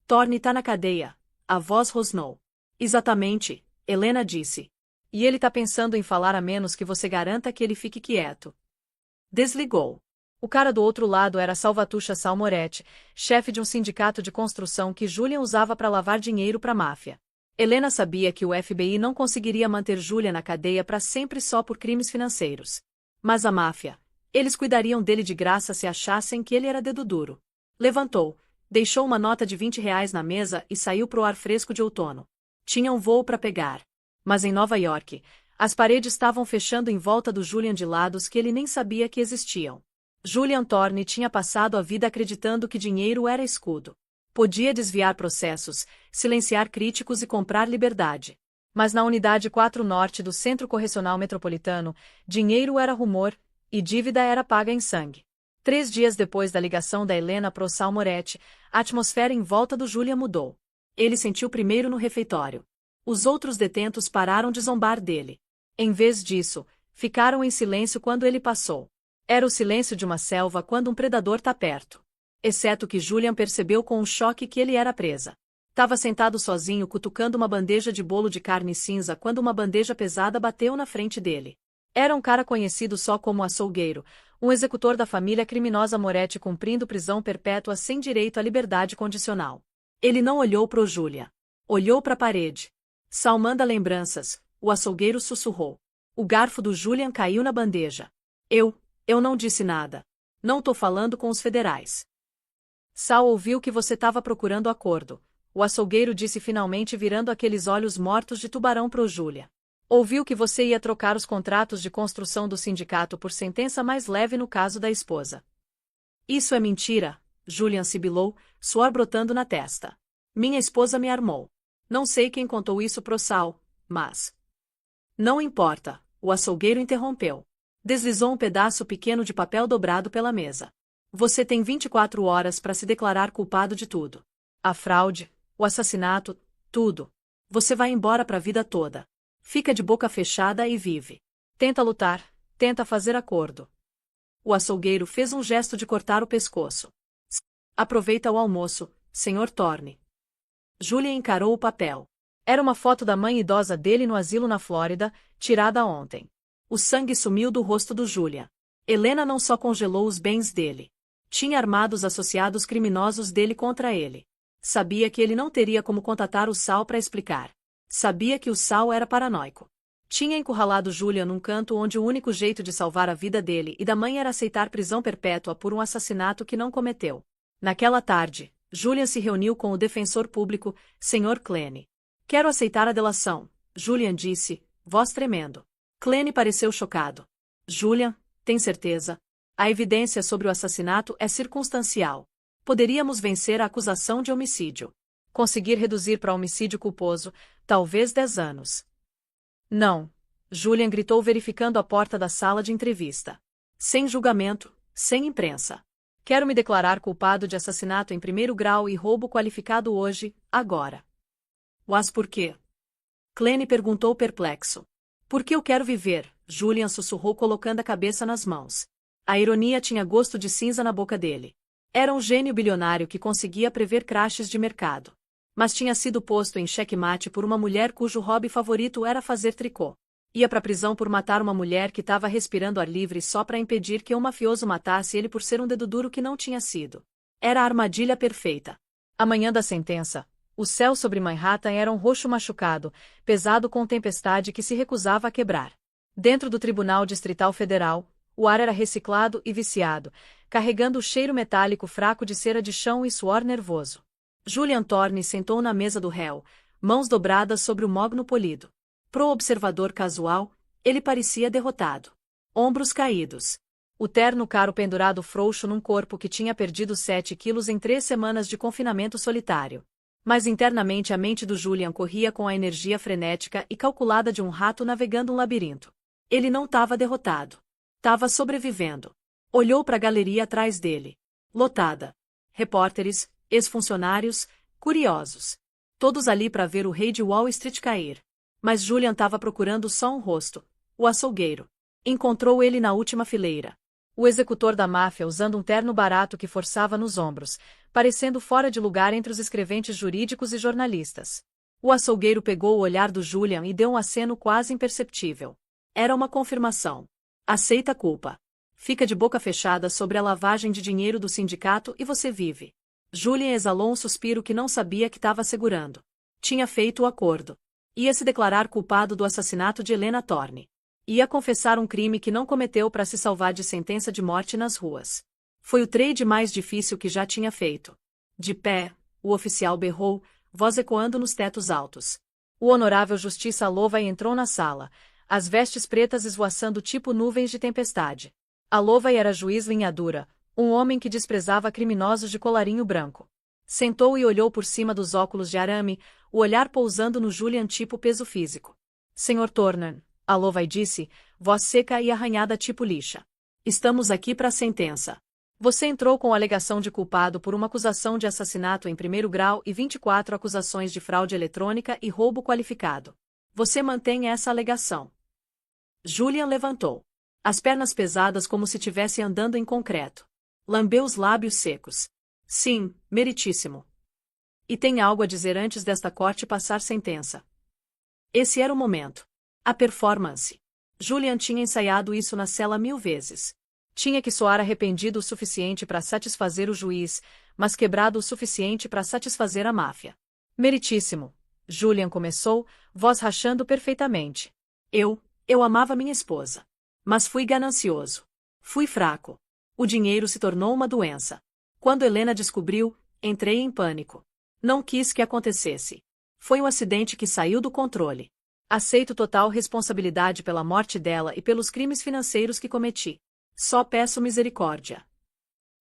Thorne tá na cadeia. A voz rosnou. Exatamente, Helena disse. E ele tá pensando em falar a menos que você garanta que ele fique quieto. Desligou. O cara do outro lado era Salvatrucha Salmoretti, chefe de um sindicato de construção que Julian usava para lavar dinheiro para a máfia. Helena sabia que o FBI não conseguiria manter Julian na cadeia para sempre só por crimes financeiros. Mas a máfia, eles cuidariam dele de graça se achassem que ele era dedo duro. Levantou, deixou uma nota de R$ 20 na mesa e saiu pro ar fresco de outono. Tinha um voo para pegar. Mas em Nova York, as paredes estavam fechando em volta do Julian de lados que ele nem sabia que existiam. Julian Thorne tinha passado a vida acreditando que dinheiro era escudo. Podia desviar processos, silenciar críticos e comprar liberdade. Mas na Unidade 4 Norte do Centro Correcional Metropolitano, dinheiro era rumor, e dívida era paga em sangue. 3 dias depois da ligação da Helena pro Salmoretti, a atmosfera em volta do Julian mudou. Ele sentiu primeiro no refeitório. Os outros detentos pararam de zombar dele. Em vez disso, ficaram em silêncio quando ele passou. Era o silêncio de uma selva quando um predador tá perto. Exceto que Julian percebeu com um choque que ele era presa. Tava sentado sozinho cutucando uma bandeja de bolo de carne cinza quando uma bandeja pesada bateu na frente dele. Era um cara conhecido só como açougueiro, um executor da família criminosa Moretti cumprindo prisão perpétua sem direito à liberdade condicional. Ele não olhou pro Julian. Olhou para a parede. Salmanda lembranças, o açougueiro sussurrou. O garfo do Julian caiu na bandeja. Eu não disse nada. Não tô falando com os federais. Sal ouviu que você tava procurando acordo. O açougueiro disse finalmente virando aqueles olhos mortos de tubarão pro Julian. Ouviu que você ia trocar os contratos de construção do sindicato por sentença mais leve no caso da esposa. Isso é mentira, Julian sibilou, suor brotando na testa. Minha esposa me armou. Não sei quem contou isso pro Sal, mas... Não importa, o açougueiro interrompeu. Deslizou um pedaço pequeno de papel dobrado pela mesa. Você tem 24 horas para se declarar culpado de tudo. A fraude, o assassinato, tudo. Você vai embora pra vida toda. Fica de boca fechada e vive. Tenta lutar, tenta fazer acordo. O açougueiro fez um gesto de cortar o pescoço. Aproveita o almoço, Sr. Thorne. Julia encarou o papel. Era uma foto da mãe idosa dele no asilo na Flórida, tirada ontem. O sangue sumiu do rosto do Julia. Helena não só congelou os bens dele. Tinha armado os associados criminosos dele contra ele. Sabia que ele não teria como contatar o Sal para explicar. Sabia que o Sal era paranoico. Tinha encurralado Julia num canto onde o único jeito de salvar a vida dele e da mãe era aceitar prisão perpétua por um assassinato que não cometeu. Naquela tarde, Julian se reuniu com o defensor público, Sr. Clene. Quero aceitar a delação, Julian disse, voz tremendo. Clene pareceu chocado. Julian, tem certeza? A evidência sobre o assassinato é circunstancial. Poderíamos vencer a acusação de homicídio. Conseguir reduzir para homicídio culposo, talvez 10 anos. Não, Julian gritou verificando a porta da sala de entrevista. Sem julgamento, sem imprensa. Quero me declarar culpado de assassinato em primeiro grau e roubo qualificado hoje, agora. Mas por quê? Clene perguntou perplexo. Porque eu quero viver, Julian sussurrou colocando a cabeça nas mãos. A ironia tinha gosto de cinza na boca dele. Era um gênio bilionário que conseguia prever crashes de mercado. Mas tinha sido posto em xeque-mate por uma mulher cujo hobby favorito era fazer tricô. Ia pra prisão por matar uma mulher que estava respirando ar livre só para impedir que um mafioso matasse ele por ser um dedo duro que não tinha sido. Era a armadilha perfeita. Amanhã da sentença, o céu sobre Manhattan era um roxo machucado, pesado com tempestade que se recusava a quebrar. Dentro do Tribunal Distrital Federal, o ar era reciclado e viciado, carregando o cheiro metálico fraco de cera de chão e suor nervoso. Julian Thorne sentou na mesa do réu, mãos dobradas sobre o mogno polido. Pro observador casual, ele parecia derrotado. Ombros caídos. O terno caro pendurado frouxo num corpo que tinha perdido 7 quilos em 3 semanas de confinamento solitário. Mas internamente a mente do Julian corria com a energia frenética e calculada de um rato navegando um labirinto. Ele não estava derrotado. Estava sobrevivendo. Olhou para a galeria atrás dele. Lotada. Repórteres, ex-funcionários, curiosos. Todos ali para ver o rei de Wall Street cair. Mas Julian estava procurando só um rosto. O açougueiro. Encontrou ele na última fileira. O executor da máfia usando um terno barato que forçava nos ombros, parecendo fora de lugar entre os escreventes jurídicos e jornalistas. O açougueiro pegou o olhar do Julian e deu um aceno quase imperceptível. Era uma confirmação. Aceita a culpa. Fica de boca fechada sobre a lavagem de dinheiro do sindicato e você vive. Julian exalou um suspiro que não sabia que estava segurando. Tinha feito o acordo. Ia se declarar culpado do assassinato de Helena Thorne. Ia confessar um crime que não cometeu para se salvar de sentença de morte nas ruas. Foi o trade mais difícil que já tinha feito. De pé, o oficial berrou, voz ecoando nos tetos altos. O honorável Justiça Alovai entrou na sala, as vestes pretas esvoaçando tipo nuvens de tempestade. Alovai era juiz linhadura, um homem que desprezava criminosos de colarinho branco. Sentou e olhou por cima dos óculos de arame, o olhar pousando no Julian tipo peso físico. Senhor Turner, Alovai disse, voz seca e arranhada tipo lixa. Estamos aqui para a sentença. Você entrou com alegação de culpado por uma acusação de assassinato em primeiro grau e 24 acusações de fraude eletrônica e roubo qualificado. Você mantém essa alegação? Julian levantou. As pernas pesadas como se estivesse andando em concreto. Lambeu os lábios secos. Sim, meritíssimo. E tem algo a dizer antes desta corte passar sentença. Esse era o momento. A performance. Julian tinha ensaiado isso na cela 1000 vezes. Tinha que soar arrependido o suficiente para satisfazer o juiz, mas quebrado o suficiente para satisfazer a máfia. Meritíssimo. Julian começou, voz rachando perfeitamente. Eu amava minha esposa. Mas fui ganancioso. Fui fraco. O dinheiro se tornou uma doença. Quando Helena descobriu, entrei em pânico. Não quis que acontecesse. Foi um acidente que saiu do controle. Aceito total responsabilidade pela morte dela e pelos crimes financeiros que cometi. Só peço misericórdia.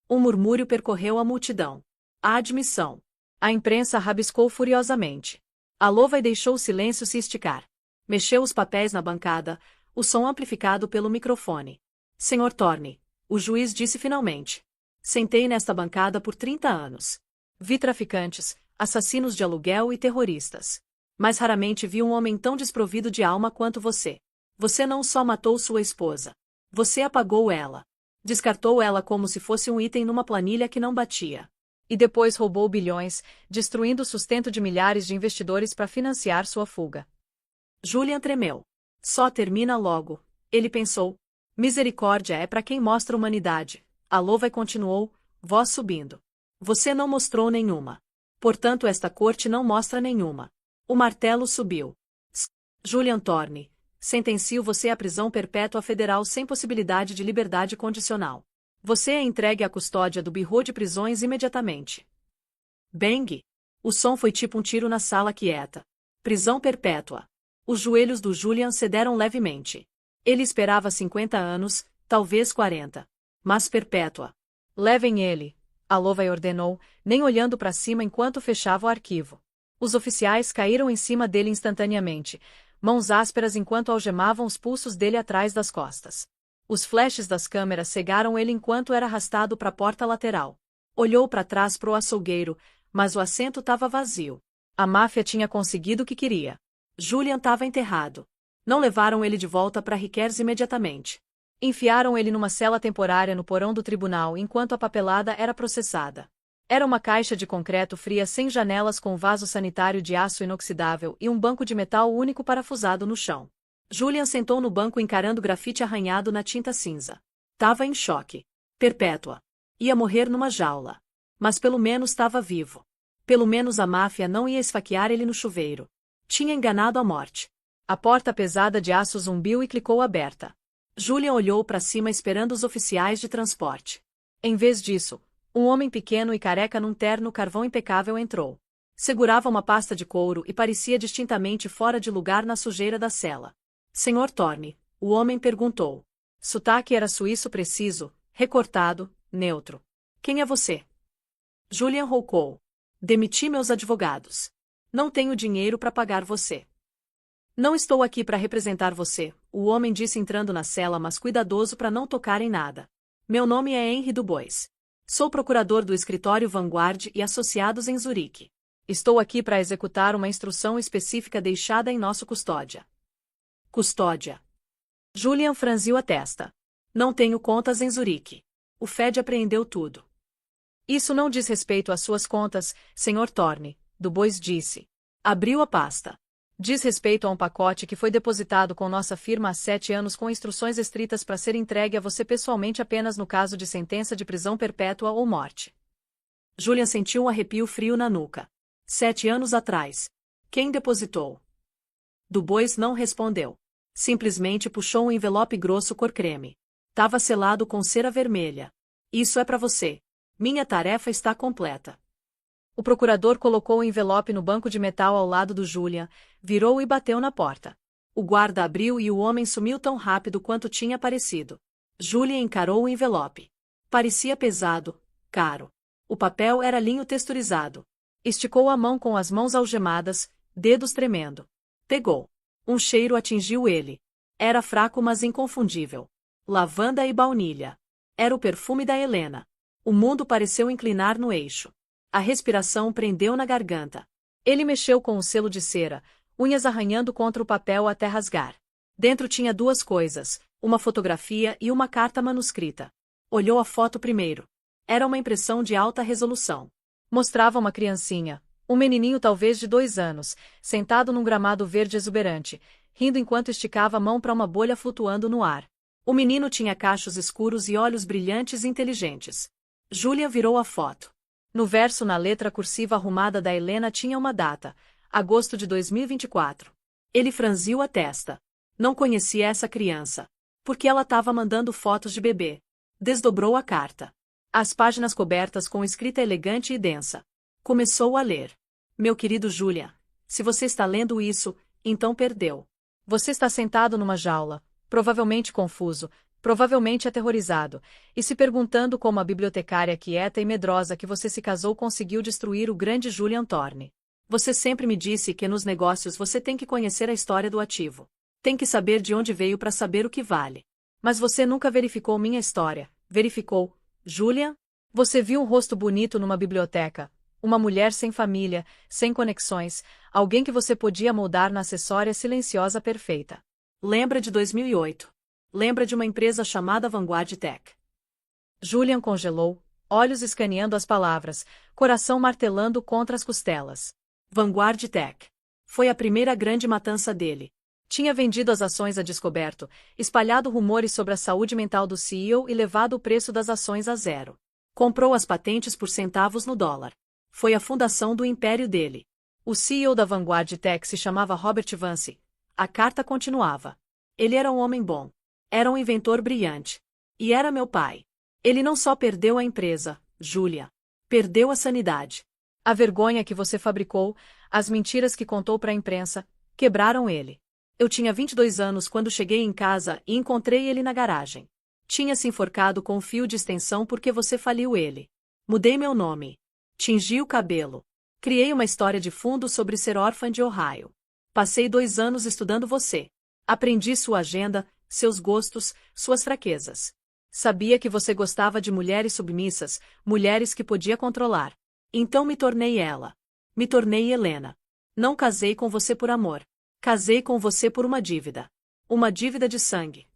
Um murmúrio percorreu a multidão. A admissão. A imprensa rabiscou furiosamente. Alovai deixou o silêncio se esticar. Mexeu os papéis na bancada, o som amplificado pelo microfone. Senhor Thorne, o juiz disse finalmente. Sentei nesta bancada por 30 anos. Vi traficantes, assassinos de aluguel e terroristas. Mas raramente vi um homem tão desprovido de alma quanto você. Você não só matou sua esposa. Você apagou ela. Descartou ela como se fosse um item numa planilha que não batia. E depois roubou bilhões, destruindo o sustento de milhares de investidores para financiar sua fuga. Julian tremeu. Só termina logo, ele pensou. Misericórdia é para quem mostra humanidade. Alovai continuou, voz subindo. Você não mostrou nenhuma. Portanto, esta corte não mostra nenhuma. O martelo subiu. Julian Thorne, sentencio você à prisão perpétua federal sem possibilidade de liberdade condicional. Você é entregue à custódia do Bureau de Prisões imediatamente. Bang! O som foi tipo um tiro na sala quieta. Prisão perpétua. Os joelhos do Julian cederam levemente. Ele esperava 50 anos, talvez 40. Mas perpétua. Levem ele, Alovai ordenou, nem olhando para cima enquanto fechava o arquivo. Os oficiais caíram em cima dele instantaneamente, mãos ásperas enquanto algemavam os pulsos dele atrás das costas. Os flashes das câmeras cegaram ele enquanto era arrastado para a porta lateral. Olhou para trás pro açougueiro, mas o assento estava vazio. A máfia tinha conseguido o que queria. Julian estava enterrado. Não levaram ele de volta para Riquers imediatamente. Enfiaram ele numa cela temporária no porão do tribunal enquanto a papelada era processada. Era uma caixa de concreto fria sem janelas com vaso sanitário de aço inoxidável e um banco de metal único parafusado no chão. Julian sentou no banco encarando o grafite arranhado na tinta cinza. Tava em choque. Perpétua. Ia morrer numa jaula. Mas pelo menos estava vivo. Pelo menos a máfia não ia esfaquear ele no chuveiro. Tinha enganado a morte. A porta pesada de aço zumbiu e clicou aberta. Julian olhou para cima esperando os oficiais de transporte. Em vez disso, um homem pequeno e careca num terno carvão impecável entrou. Segurava uma pasta de couro e parecia distintamente fora de lugar na sujeira da cela. Sr. Thorne, o homem perguntou. Sotaque era suíço preciso, recortado, neutro. Quem é você? Julian roucou. Demiti meus advogados. Não tenho dinheiro para pagar você. Não estou aqui para representar você, o homem disse entrando na cela mas cuidadoso para não tocar em nada. Meu nome é Henry Dubois. Sou procurador do escritório Vanguard e Associados em Zurique. Estou aqui para executar uma instrução específica deixada em nossa custódia. Custódia. Julian franziu a testa. Não tenho contas em Zurique. O Fed apreendeu tudo. Isso não diz respeito às suas contas, Sr. Thorne, Dubois disse. Abriu a pasta. Diz respeito a um pacote que foi depositado com nossa firma há 7 anos com instruções estritas para ser entregue a você pessoalmente apenas no caso de sentença de prisão perpétua ou morte. Julian sentiu um arrepio frio na nuca. 7 anos atrás. Quem depositou? Dubois não respondeu. Simplesmente puxou um envelope grosso cor creme. Tava selado com cera vermelha. Isso é para você. Minha tarefa está completa. O procurador colocou o envelope no banco de metal ao lado do Julian, virou e bateu na porta. O guarda abriu e o homem sumiu tão rápido quanto tinha aparecido. Julian encarou o envelope. Parecia pesado, caro. O papel era linho texturizado. Esticou a mão com as mãos algemadas, dedos tremendo. Pegou. Um cheiro atingiu ele. Era fraco mas inconfundível. Lavanda e baunilha. Era o perfume da Helena. O mundo pareceu inclinar no eixo. A respiração prendeu na garganta. Ele mexeu com o selo de cera, unhas arranhando contra o papel até rasgar. Dentro tinha 2 coisas, uma fotografia e uma carta manuscrita. Olhou a foto primeiro. Era uma impressão de alta resolução. Mostrava uma criancinha, um menininho talvez de 2 anos, sentado num gramado verde exuberante, rindo enquanto esticava a mão para uma bolha flutuando no ar. O menino tinha cachos escuros e olhos brilhantes e inteligentes. Julian virou a foto. No verso na letra cursiva arrumada da Helena tinha uma data, agosto de 2024. Ele franziu a testa. Não conhecia essa criança. Porque ela estava mandando fotos de bebê. Desdobrou a carta. As páginas cobertas com escrita elegante e densa. Começou a ler. Meu querido Julian, se você está lendo isso, então perdeu. Você está sentado numa jaula, provavelmente confuso, provavelmente aterrorizado, e se perguntando como a bibliotecária quieta e medrosa que você se casou conseguiu destruir o grande Julian Thorne. Você sempre me disse que nos negócios você tem que conhecer a história do ativo. Tem que saber de onde veio para saber o que vale. Mas você nunca verificou minha história. Verificou, Julian? Você viu um rosto bonito numa biblioteca, uma mulher sem família, sem conexões, alguém que você podia moldar na acessória silenciosa perfeita. Lembra de 2008. Lembra de uma empresa chamada Vanguard Tech. Julian congelou, olhos escaneando as palavras, coração martelando contra as costelas. Vanguard Tech. Foi a primeira grande matança dele. Tinha vendido as ações a descoberto, espalhado rumores sobre a saúde mental do CEO e levado o preço das ações a zero. Comprou as patentes por centavos no dólar. Foi a fundação do império dele. O CEO da Vanguard Tech se chamava Robert Vance. A carta continuava. Ele era um homem bom. Era um inventor brilhante. E era meu pai. Ele não só perdeu a empresa, Julia. Perdeu a sanidade. A vergonha que você fabricou, as mentiras que contou para a imprensa, quebraram ele. Eu tinha 22 anos quando cheguei em casa e encontrei ele na garagem. Tinha se enforcado com um fio de extensão porque você faliu ele. Mudei meu nome. Tingi o cabelo. Criei uma história de fundo sobre ser órfã de Ohio. Passei 2 anos estudando você. Aprendi sua agenda, seus gostos, suas fraquezas. Sabia que você gostava de mulheres submissas, mulheres que podia controlar. Então me tornei ela. Me tornei Helena. Não casei com você por amor. Casei com você por uma dívida. Uma dívida de sangue.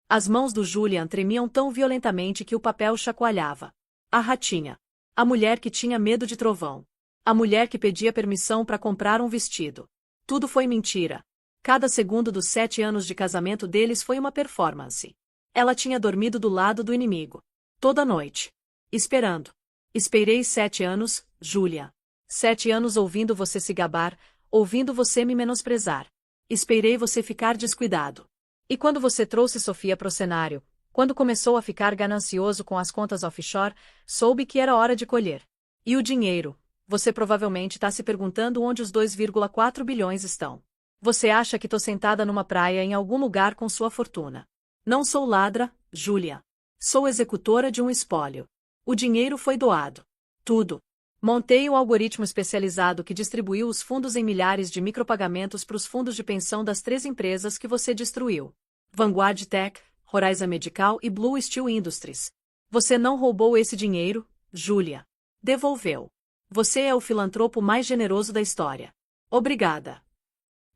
As mãos do Julian tremiam tão violentamente que o papel chacoalhava. A ratinha. A mulher que tinha medo de trovão. A mulher que pedia permissão para comprar um vestido. Tudo foi mentira. Cada segundo dos 7 anos de casamento deles foi uma performance. Ela tinha dormido do lado do inimigo. Toda noite. Esperando. Esperei 7 anos, Julian. 7 anos ouvindo você se gabar, ouvindo você me menosprezar. Esperei você ficar descuidado. E quando você trouxe Sofia pro cenário, quando começou a ficar ganancioso com as contas offshore, soube que era hora de colher. E o dinheiro? Você provavelmente está se perguntando onde os 2,4 bilhões estão. Você acha que tô sentada numa praia em algum lugar com sua fortuna. Não sou ladra, Julia. Sou executora de um espólio. O dinheiro foi doado. Tudo. Montei um algoritmo especializado que distribuiu os fundos em milhares de micropagamentos para os fundos de pensão das 3 empresas que você destruiu. Vanguard Tech, Horizon Medical e Blue Steel Industries. Você não roubou esse dinheiro, Julia. Devolveu. Você é o filantropo mais generoso da história. Obrigada.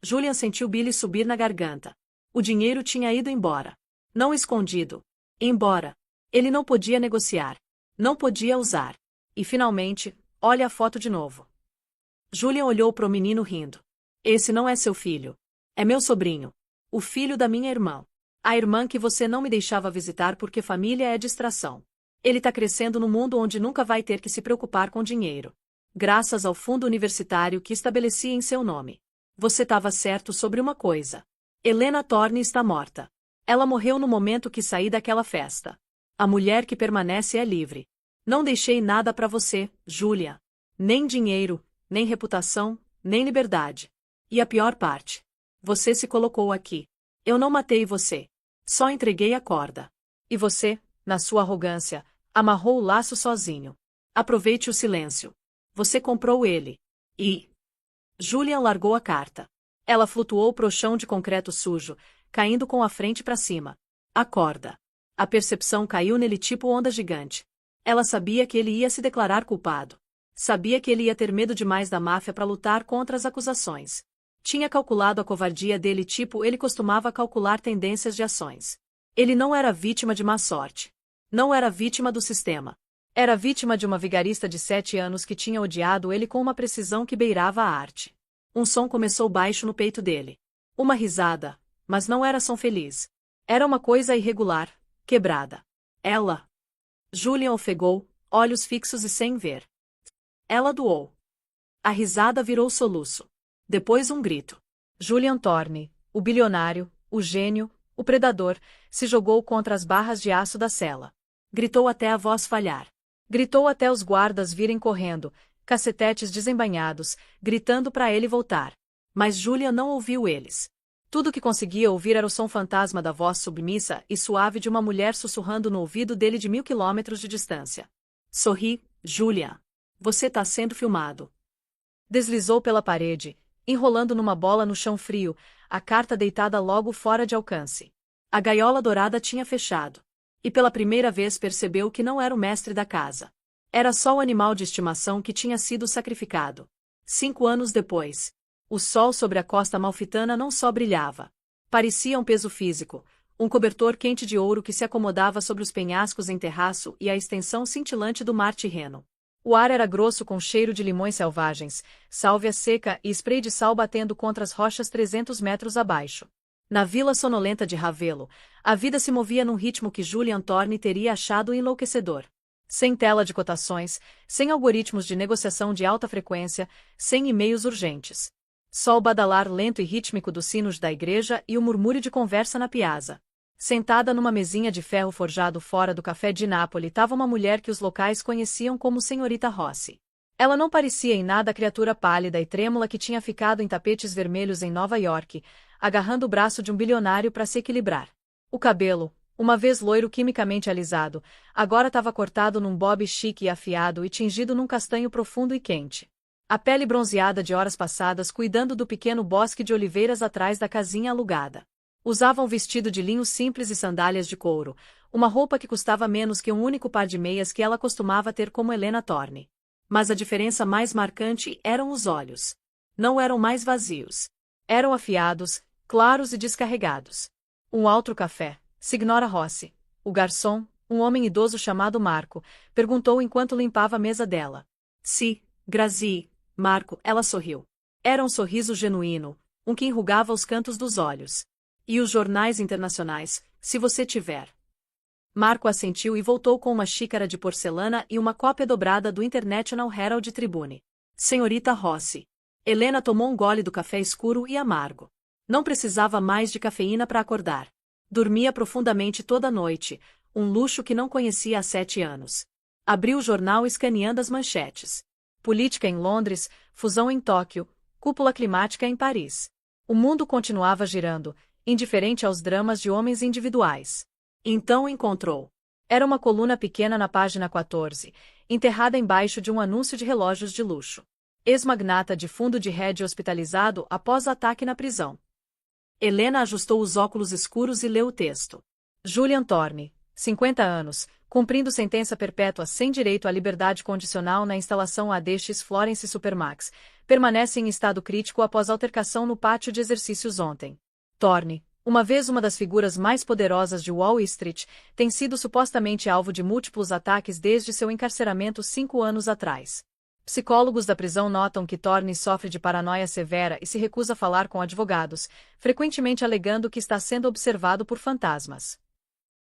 Julian sentiu Billy subir na garganta. O dinheiro tinha ido embora. Não escondido. Embora. Ele não podia negociar. Não podia usar. E finalmente, olha a foto de novo. Julian olhou para o menino rindo. Esse não é seu filho. É meu sobrinho. O filho da minha irmã. A irmã que você não me deixava visitar porque família é distração. Ele tá crescendo num mundo onde nunca vai ter que se preocupar com dinheiro. Graças ao fundo universitário que estabeleci em seu nome. Você estava certo sobre uma coisa. Helena Thorne está morta. Ela morreu no momento que saí daquela festa. A mulher que permanece é livre. Não deixei nada para você, Julia. Nem dinheiro, nem reputação, nem liberdade. E a pior parte. Você se colocou aqui. Eu não matei você. Só entreguei a corda. E você, na sua arrogância, amarrou o laço sozinho. Aproveite o silêncio. Você comprou ele. E... Julian largou a carta. Ela flutuou pro chão de concreto sujo, caindo com a frente para cima. A corda. A percepção caiu nele tipo onda gigante. Ela sabia que ele ia se declarar culpado. Sabia que ele ia ter medo demais da máfia para lutar contra as acusações. Tinha calculado a covardia dele tipo ele costumava calcular tendências de ações. Ele não era vítima de má sorte. Não era vítima do sistema. Era vítima de uma vigarista de 7 anos que tinha odiado ele com uma precisão que beirava a arte. Um som começou baixo no peito dele. Uma risada, mas não era som feliz. Era uma coisa irregular, quebrada. Ela. Julian ofegou, olhos fixos e sem ver. Ela doou. A risada virou soluço. Depois um grito. Julian Thorne, o bilionário, o gênio, o predador, se jogou contra as barras de aço da cela. Gritou até a voz falhar. Gritou até os guardas virem correndo, cacetetes desembainhados, gritando para ele voltar. Mas Julian não ouviu eles. Tudo que conseguia ouvir era o som fantasma da voz submissa e suave de uma mulher sussurrando no ouvido dele de 1000 quilômetros de distância. Sorri, Julian. Você tá sendo filmado. Deslizou pela parede, enrolando numa bola no chão frio, a carta deitada logo fora de alcance. A gaiola dourada tinha fechado. E pela primeira vez percebeu que não era o mestre da casa. Era só o animal de estimação que tinha sido sacrificado. 5 anos depois. O sol sobre a costa amalfitana não só brilhava. Parecia um peso físico, um cobertor quente de ouro que se acomodava sobre os penhascos em terraço e a extensão cintilante do mar Tirreno. O ar era grosso com cheiro de limões selvagens, sálvia seca e spray de sal batendo contra as rochas 300 metros abaixo. Na vila sonolenta de Ravelo, a vida se movia num ritmo que Julian Thorne teria achado enlouquecedor. Sem tela de cotações, sem algoritmos de negociação de alta frequência, sem e-mails urgentes. Só o badalar lento e rítmico dos sinos da igreja e o murmúrio de conversa na piazza. Sentada numa mesinha de ferro forjado fora do café de Nápoles estava uma mulher que os locais conheciam como Senhorita Rossi. Ela não parecia em nada a criatura pálida e trêmula que tinha ficado em tapetes vermelhos em Nova York, agarrando o braço de um bilionário para se equilibrar. O cabelo, uma vez loiro quimicamente alisado, agora estava cortado num bob chique e afiado e tingido num castanho profundo e quente. A pele bronzeada de horas passadas cuidando do pequeno bosque de oliveiras atrás da casinha alugada. Usava um vestido de linho simples e sandálias de couro, uma roupa que custava menos que um único par de meias que ela costumava ter como Helena Thorne. Mas a diferença mais marcante eram os olhos. Não eram mais vazios. Eram afiados, claros e descarregados. Um outro café, Signora Rossi. O garçom, um homem idoso chamado Marco, perguntou enquanto limpava a mesa dela. Si, Grazie, Marco, ela sorriu. Era um sorriso genuíno, um que enrugava os cantos dos olhos. E os jornais internacionais, se você tiver. Marco assentiu e voltou com uma xícara de porcelana e uma cópia dobrada do International Herald Tribune. Senhorita Rossi. Helena tomou um gole do café escuro e amargo. Não precisava mais de cafeína para acordar. Dormia profundamente toda noite, um luxo que não conhecia há 7 anos. Abriu o jornal escaneando as manchetes. Política em Londres, fusão em Tóquio, cúpula climática em Paris. O mundo continuava girando, indiferente aos dramas de homens individuais. Então encontrou. Era uma coluna pequena na página 14, enterrada embaixo de um anúncio de relógios de luxo. Ex-magnata de fundo de hedge hospitalizado após ataque na prisão. Helena ajustou os óculos escuros e leu o texto. Julian Thorne, 50 anos, cumprindo sentença perpétua sem direito à liberdade condicional na instalação ADX Florence Supermax, permanece em estado crítico após altercação no pátio de exercícios ontem. Thorne, uma vez uma das figuras mais poderosas de Wall Street, tem sido supostamente alvo de múltiplos ataques desde seu encarceramento 5 anos atrás. Psicólogos da prisão notam que Thorne sofre de paranoia severa e se recusa a falar com advogados, frequentemente alegando que está sendo observado por fantasmas.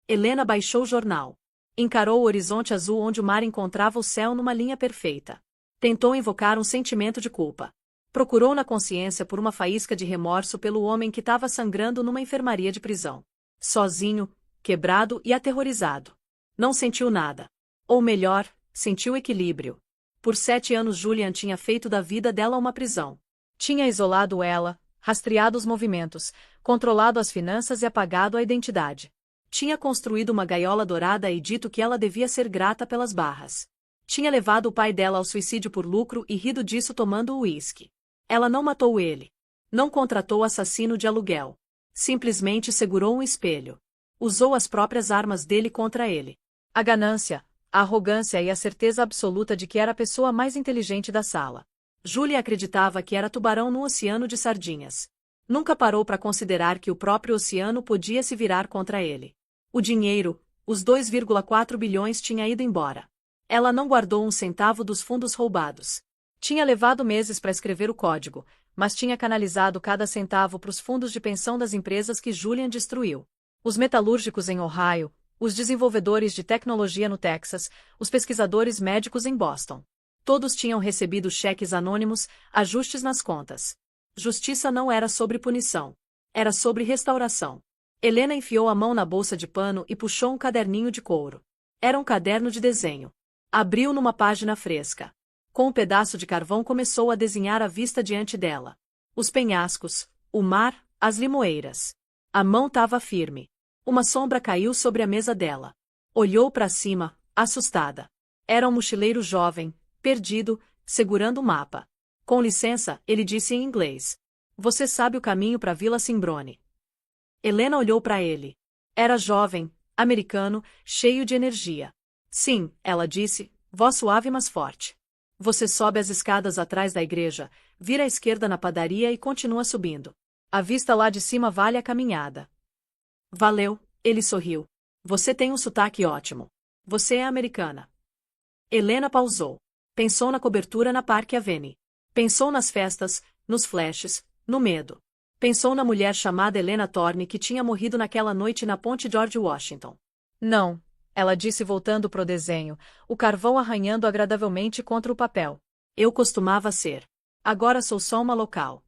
Helena baixou o jornal. Encarou o horizonte azul onde o mar encontrava o céu numa linha perfeita. Tentou invocar um sentimento de culpa. Procurou na consciência por uma faísca de remorso pelo homem que estava sangrando numa enfermaria de prisão. Sozinho, quebrado e aterrorizado. Não sentiu nada. Ou melhor, sentiu equilíbrio. Por 7 anos Julian tinha feito da vida dela uma prisão. Tinha isolado ela, rastreado os movimentos, controlado as finanças e apagado a identidade. Tinha construído uma gaiola dourada e dito que ela devia ser grata pelas barras. Tinha levado o pai dela ao suicídio por lucro e rido disso tomando uísque. Ela não matou ele. Não contratou assassino de aluguel. Simplesmente segurou um espelho. Usou as próprias armas dele contra ele. A ganância, a arrogância e a certeza absoluta de que era a pessoa mais inteligente da sala. Julia acreditava que era tubarão num oceano de sardinhas. Nunca parou para considerar que o próprio oceano podia se virar contra ele. O dinheiro, os 2,4 bilhões tinha ido embora. Ela não guardou um centavo dos fundos roubados. Tinha levado meses para escrever o código, mas tinha canalizado cada centavo para os fundos de pensão das empresas que Julian destruiu. Os metalúrgicos em Ohio, os desenvolvedores de tecnologia no Texas, os pesquisadores médicos em Boston. Todos tinham recebido cheques anônimos, ajustes nas contas. Justiça não era sobre punição. Era sobre restauração. Helena enfiou a mão na bolsa de pano e puxou um caderninho de couro. Era um caderno de desenho. Abriu numa página fresca. Com um pedaço de carvão começou a desenhar a vista diante dela. Os penhascos, o mar, as limoeiras. A mão estava firme. Uma sombra caiu sobre a mesa dela. Olhou para cima, assustada. Era um mochileiro jovem, perdido, segurando o mapa. Com licença, ele disse em inglês. Você sabe o caminho para Vila Simbrone. Helena olhou para ele. Era jovem, americano, cheio de energia. Sim, ela disse, voz suave mas forte. Você sobe as escadas atrás da igreja, vira à esquerda na padaria e continua subindo. A vista lá de cima vale a caminhada. Valeu, ele sorriu. Você tem um sotaque ótimo. Você é americana. Helena pausou. Pensou na cobertura na Park Avenue. Pensou nas festas, nos flashes, no medo. Pensou na mulher chamada Helena Thorne que tinha morrido naquela noite na ponte George Washington. Não, ela disse voltando pro desenho, o carvão arranhando agradavelmente contra o papel. Eu costumava ser. Agora sou só uma local.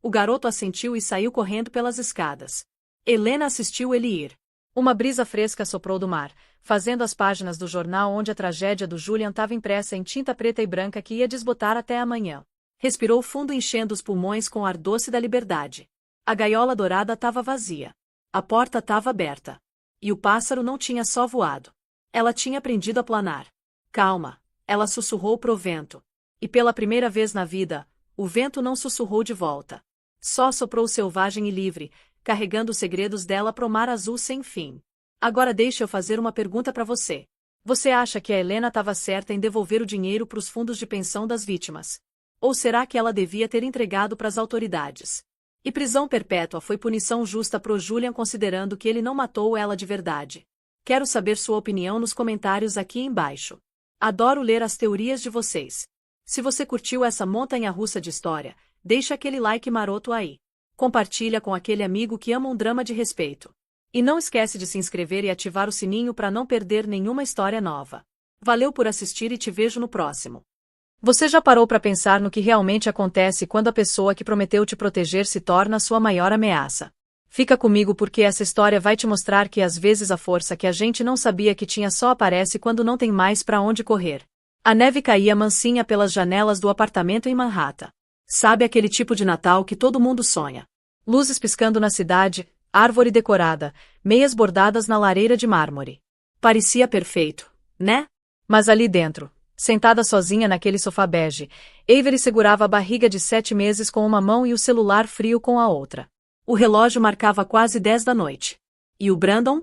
O garoto assentiu e saiu correndo pelas escadas. Helena assistiu ele ir. Uma brisa fresca soprou do mar, fazendo as páginas do jornal onde a tragédia do Julian estava impressa em tinta preta e branca que ia desbotar até amanhã. Respirou fundo enchendo os pulmões com o ar doce da liberdade. A gaiola dourada estava vazia. A porta estava aberta. E o pássaro não tinha só voado. Ela tinha aprendido a planar. Calma, ela sussurrou pro vento. E pela primeira vez na vida, o vento não sussurrou de volta. Só soprou selvagem e livre, carregando os segredos dela pro mar azul sem fim. Agora deixa eu fazer uma pergunta para você. Você acha que a Helena estava certa em devolver o dinheiro para os fundos de pensão das vítimas? Ou será que ela devia ter entregado para as autoridades? E prisão perpétua foi punição justa pro Julian considerando que ele não matou ela de verdade? Quero saber sua opinião nos comentários aqui embaixo. Adoro ler as teorias de vocês. Se você curtiu essa montanha-russa de história, deixa aquele like maroto aí. Compartilha com aquele amigo que ama um drama de respeito. E não esquece de se inscrever e ativar o sininho para não perder nenhuma história nova. Valeu por assistir e te vejo no próximo. Você já parou para pensar no que realmente acontece quando a pessoa que prometeu te proteger se torna sua maior ameaça? Fica comigo porque essa história vai te mostrar que às vezes a força que a gente não sabia que tinha só aparece quando não tem mais para onde correr. A neve caía mansinha pelas janelas do apartamento em Manhattan. Sabe aquele tipo de Natal que todo mundo sonha? Luzes piscando na cidade, árvore decorada, meias bordadas na lareira de mármore. Parecia perfeito, né? Mas ali dentro, sentada sozinha naquele sofá bege, Avery segurava a barriga de 7 meses com uma mão e o celular frio com a outra. O relógio marcava quase 10 da noite. E o Brandon?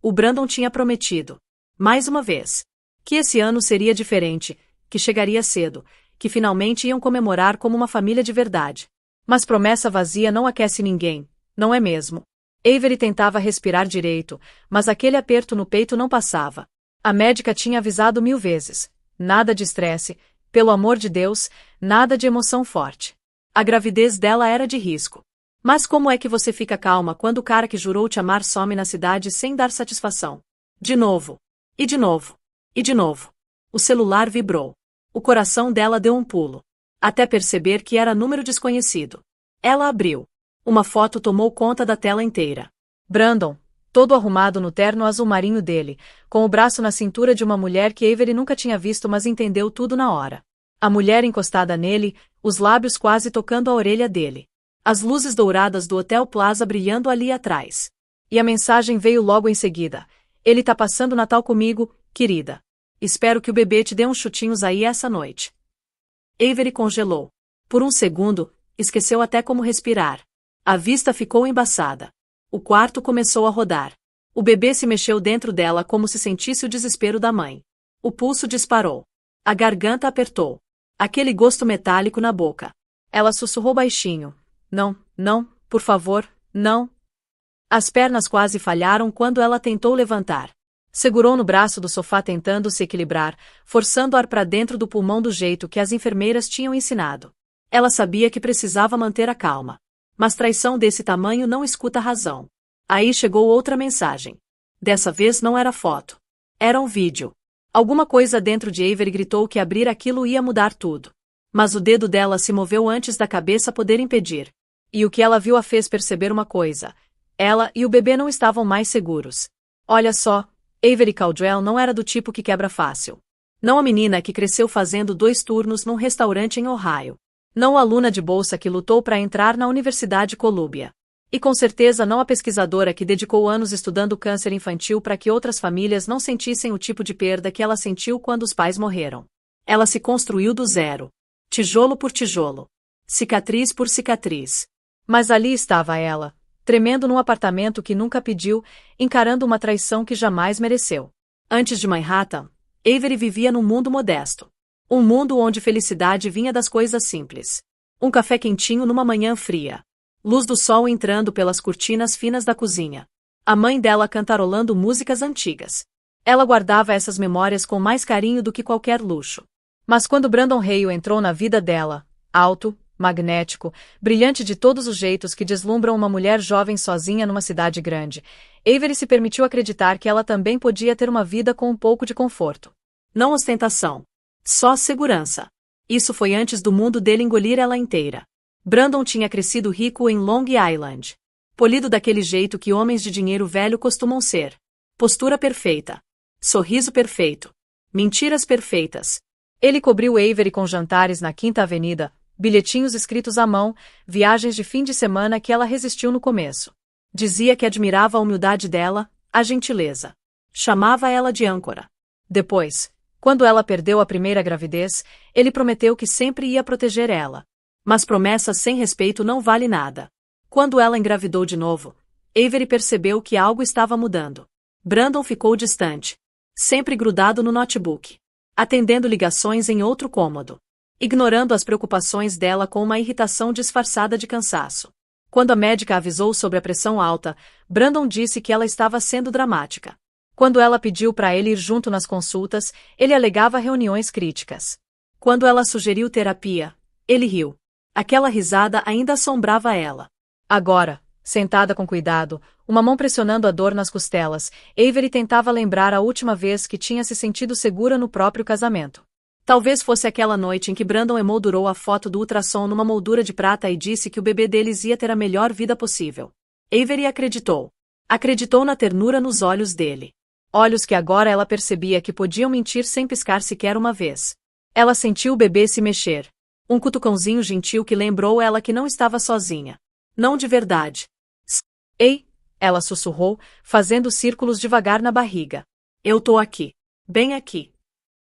O Brandon tinha prometido, mais uma vez, que esse ano seria diferente, que chegaria cedo, que finalmente iam comemorar como uma família de verdade. Mas promessa vazia não aquece ninguém, não é mesmo? Avery tentava respirar direito, mas aquele aperto no peito não passava. A médica tinha avisado 1000 vezes. Nada de estresse, pelo amor de Deus, nada de emoção forte. A gravidez dela era de risco. Mas como é que você fica calma quando o cara que jurou te amar some na cidade sem dar satisfação? De novo. E de novo. E de novo. O celular vibrou. O coração dela deu um pulo. Até perceber que era número desconhecido. Ela abriu. Uma foto tomou conta da tela inteira. Brandon, todo arrumado no terno azul marinho dele, com o braço na cintura de uma mulher que Avery nunca tinha visto mas entendeu tudo na hora. A mulher encostada nele, os lábios quase tocando a orelha dele. As luzes douradas do Hotel Plaza brilhando ali atrás. E a mensagem veio logo em seguida. Ele tá passando Natal comigo, querida. Espero que o bebê te dê uns chutinhos aí essa noite. Avery congelou. Por um segundo, esqueceu até como respirar. A vista ficou embaçada. O quarto começou a rodar. O bebê se mexeu dentro dela como se sentisse o desespero da mãe. O pulso disparou. A garganta apertou. Aquele gosto metálico na boca. Ela sussurrou baixinho. Não, não, por favor, não. As pernas quase falharam quando ela tentou levantar. Segurou no braço do sofá tentando se equilibrar, forçando ar para dentro do pulmão do jeito que as enfermeiras tinham ensinado. Ela sabia que precisava manter a calma. Mas traição desse tamanho não escuta razão. Aí chegou outra mensagem. Dessa vez não era foto. Era um vídeo. Alguma coisa dentro de Avery gritou que abrir aquilo ia mudar tudo. Mas o dedo dela se moveu antes da cabeça poder impedir. E o que ela viu a fez perceber uma coisa. Ela e o bebê não estavam mais seguros. Olha só, Avery Caldwell não era do tipo que quebra fácil. Não a menina que cresceu fazendo 2 turnos num restaurante em Ohio. Não a aluna de bolsa que lutou para entrar na Universidade Columbia. E com certeza não a pesquisadora que dedicou anos estudando câncer infantil para que outras famílias não sentissem o tipo de perda que ela sentiu quando os pais morreram. Ela se construiu do zero. Tijolo por tijolo. Cicatriz por cicatriz. Mas ali estava ela, tremendo num apartamento que nunca pediu, encarando uma traição que jamais mereceu. Antes de Manhattan, Avery vivia num mundo modesto. Um mundo onde felicidade vinha das coisas simples. Um café quentinho numa manhã fria. Luz do sol entrando pelas cortinas finas da cozinha. A mãe dela cantarolando músicas antigas. Ela guardava essas memórias com mais carinho do que qualquer luxo. Mas quando Brandon Hale entrou na vida dela, alto, magnético, brilhante de todos os jeitos que deslumbram uma mulher jovem sozinha numa cidade grande, Avery se permitiu acreditar que ela também podia ter uma vida com um pouco de conforto. Não ostentação. Só segurança. Isso foi antes do mundo dele engolir ela inteira. Brandon tinha crescido rico em Long Island. Polido daquele jeito que homens de dinheiro velho costumam ser. Postura perfeita. Sorriso perfeito. Mentiras perfeitas. Ele cobriu Avery com jantares na Quinta Avenida, bilhetinhos escritos à mão, viagens de fim de semana que ela resistiu no começo. Dizia que admirava a humildade dela, a gentileza. Chamava ela de âncora. Depois, Quando ela perdeu a primeira gravidez, ele prometeu que sempre ia proteger ela. Mas promessas sem respeito não vale nada. Quando ela engravidou de novo, Avery percebeu que algo estava mudando. Brandon ficou distante, sempre grudado no notebook, atendendo ligações em outro cômodo, ignorando as preocupações dela com uma irritação disfarçada de cansaço. Quando a médica avisou sobre a pressão alta, Brandon disse que ela estava sendo dramática. Quando ela pediu para ele ir junto nas consultas, ele alegava reuniões críticas. Quando ela sugeriu terapia, ele riu. Aquela risada ainda assombrava ela. Agora, sentada com cuidado, uma mão pressionando a dor nas costelas, Avery tentava lembrar a última vez que tinha se sentido segura no próprio casamento. Talvez fosse aquela noite em que Brandon emoldurou a foto do ultrassom numa moldura de prata e disse que o bebê deles ia ter a melhor vida possível. Avery acreditou. Acreditou na ternura nos olhos dele. Olhos que agora ela percebia que podiam mentir sem piscar sequer uma vez. Ela sentiu o bebê se mexer. Um cutucãozinho gentil que lembrou ela que não estava sozinha. Não de verdade. Ei, ela sussurrou, fazendo círculos devagar na barriga. Eu tô aqui. Bem aqui.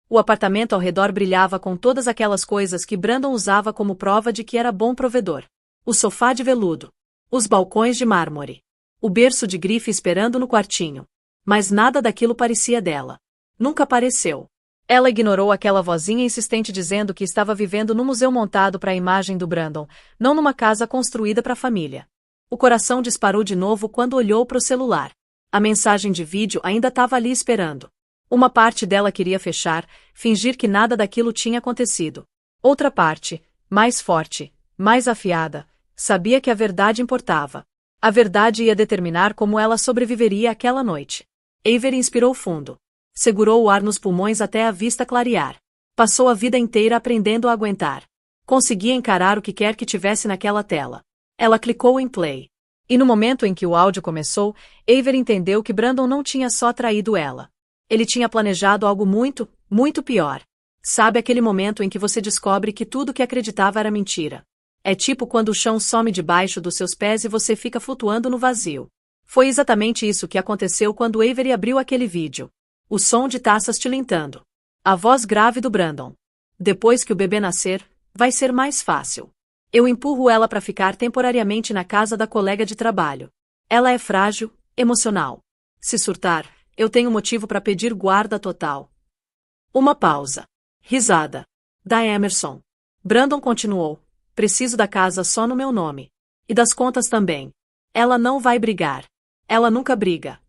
O apartamento ao redor brilhava com todas aquelas coisas que Brandon usava como prova de que era bom provedor. O sofá de veludo. Os balcões de mármore. O berço de grife esperando no quartinho. Mas nada daquilo parecia dela. Nunca apareceu. Ela ignorou aquela vozinha insistente dizendo que estava vivendo num museu montado para a imagem do Brandon, não numa casa construída para a família. O coração disparou de novo quando olhou para o celular. A mensagem de vídeo ainda estava ali esperando. Uma parte dela queria fechar, fingir que nada daquilo tinha acontecido. Outra parte, mais forte, mais afiada, sabia que a verdade importava. A verdade ia determinar como ela sobreviveria aquela noite. Avery inspirou fundo. Segurou o ar nos pulmões até a vista clarear. Passou a vida inteira aprendendo a aguentar. Conseguia encarar o que quer que tivesse naquela tela. Ela clicou em play. E no momento em que o áudio começou, Avery entendeu que Brandon não tinha só traído ela. Ele tinha planejado algo muito, muito pior. Sabe aquele momento em que você descobre que tudo que acreditava era mentira? É tipo quando o chão some debaixo dos seus pés e você fica flutuando no vazio. Foi exatamente isso que aconteceu quando Avery abriu aquele vídeo. O som de taças tilintando. A voz grave do Brandon. Depois que o bebê nascer, vai ser mais fácil. Eu empurro ela para ficar temporariamente na casa da colega de trabalho. Ela é frágil, emocional. Se surtar, eu tenho motivo para pedir guarda total. Uma pausa. Risada. Da Emerson. Brandon continuou. Preciso da casa só no meu nome. E das contas também. Ela não vai brigar. Ela nunca briga.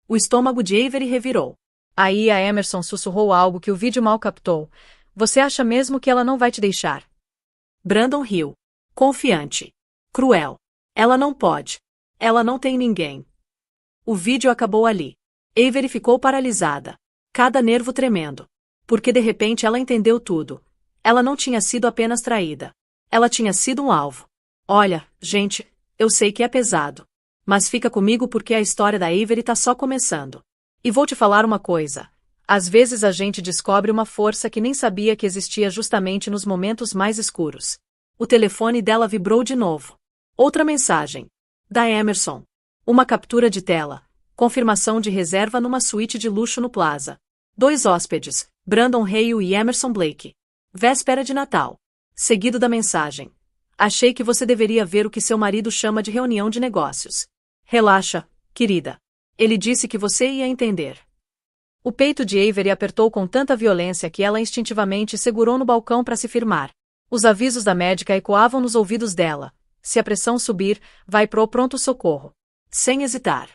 O estômago de Avery revirou. Aí a Emerson sussurrou algo que o vídeo mal captou. Você acha mesmo que ela não vai te deixar? Brandon riu. Confiante. Cruel. Ela não pode. Ela não tem ninguém. O vídeo acabou ali. Avery ficou paralisada. Cada nervo tremendo. Porque de repente ela entendeu tudo. Ela não tinha sido apenas traída. Ela tinha sido um alvo. Olha, gente, eu sei que é pesado. Mas fica comigo porque a história da Avery tá só começando. E vou te falar uma coisa. Às vezes a gente descobre uma força que nem sabia que existia justamente nos momentos mais escuros. O telefone dela vibrou de novo. Outra mensagem. Da Emerson. Uma captura de tela. Confirmação de reserva numa suíte de luxo no Plaza. 2 hóspedes, Brandon Hale e Emerson Blake. Véspera de Natal. Seguido da mensagem. Achei que você deveria ver o que seu marido chama de reunião de negócios. Relaxa, querida. Ele disse que você ia entender. O peito de Avery apertou com tanta violência que ela instintivamente segurou no balcão para se firmar. Os avisos da médica ecoavam nos ouvidos dela. Se a pressão subir, vai pro pronto-socorro. Sem hesitar.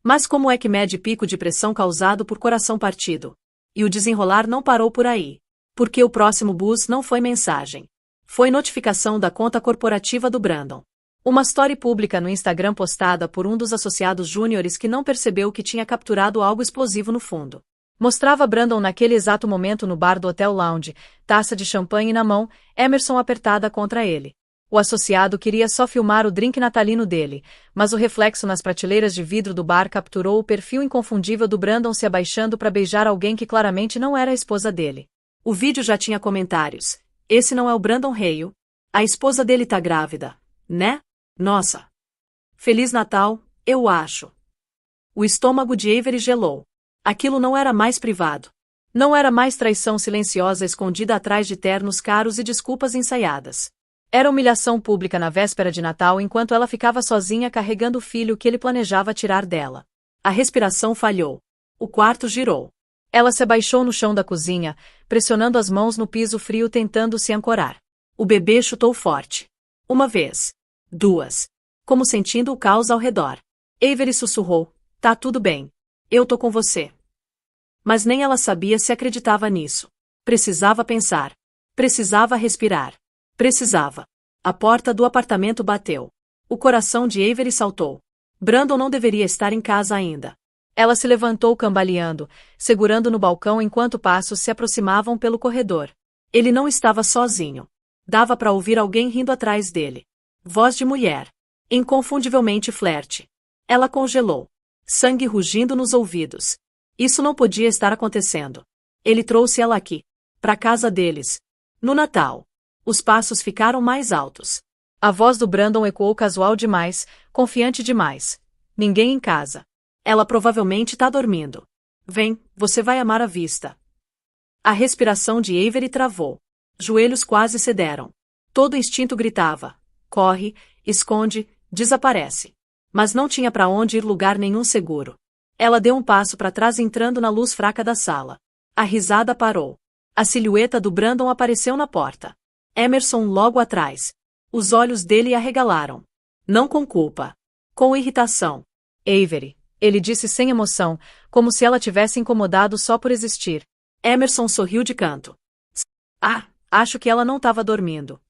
Mas como é que mede pico de pressão causado por coração partido? E o desenrolar não parou por aí. Porque o próximo buzz não foi mensagem. Foi notificação da conta corporativa do Brandon. Uma story pública no Instagram postada por um dos associados júniores que não percebeu que tinha capturado algo explosivo no fundo. Mostrava Brandon naquele exato momento no bar do Hotel Lounge, taça de champanhe na mão, Emerson apertada contra ele. O associado queria só filmar o drink natalino dele, mas o reflexo nas prateleiras de vidro do bar capturou o perfil inconfundível do Brandon se abaixando para beijar alguém que claramente não era a esposa dele. O vídeo já tinha comentários. Esse não é o Brandon Hale? A esposa dele tá grávida, né? Nossa! Feliz Natal, eu acho. O estômago de Avery gelou. Aquilo não era mais privado. Não era mais traição silenciosa escondida atrás de ternos caros e desculpas ensaiadas. Era humilhação pública na véspera de Natal enquanto ela ficava sozinha carregando o filho que ele planejava tirar dela. A respiração falhou. O quarto girou. Ela se abaixou no chão da cozinha, pressionando as mãos no piso frio tentando se ancorar. O bebê chutou forte. Uma vez. Duas. Como sentindo o caos ao redor. Avery sussurrou: "Tá tudo bem. Eu tô com você." Mas nem ela sabia se acreditava nisso. Precisava pensar. Precisava respirar. Precisava. A porta do apartamento bateu. O coração de Avery saltou. Brandon não deveria estar em casa ainda. Ela se levantou cambaleando, segurando no balcão enquanto passos se aproximavam pelo corredor. Ele não estava sozinho. Dava para ouvir alguém rindo atrás dele. Voz de mulher. Inconfundivelmente flerte. Ela congelou. Sangue rugindo nos ouvidos. Isso não podia estar acontecendo. Ele trouxe ela aqui. Para casa deles. No Natal. Os passos ficaram mais altos. A voz do Brandon ecoou casual demais, confiante demais. Ninguém em casa. Ela provavelmente tá dormindo. Vem, você vai amar a vista. A respiração de Avery travou. Joelhos quase cederam. Todo instinto gritava: corre, esconde, desaparece. Mas não tinha para onde ir, lugar nenhum seguro. Ela deu um passo para trás entrando na luz fraca da sala. A risada parou. A silhueta do Brandon apareceu na porta. Emerson logo atrás. Os olhos dele arregalaram. Não com culpa. Com irritação. Avery, ele disse sem emoção, como se ela tivesse incomodado só por existir. Emerson sorriu de canto. Ah, acho que ela não estava dormindo.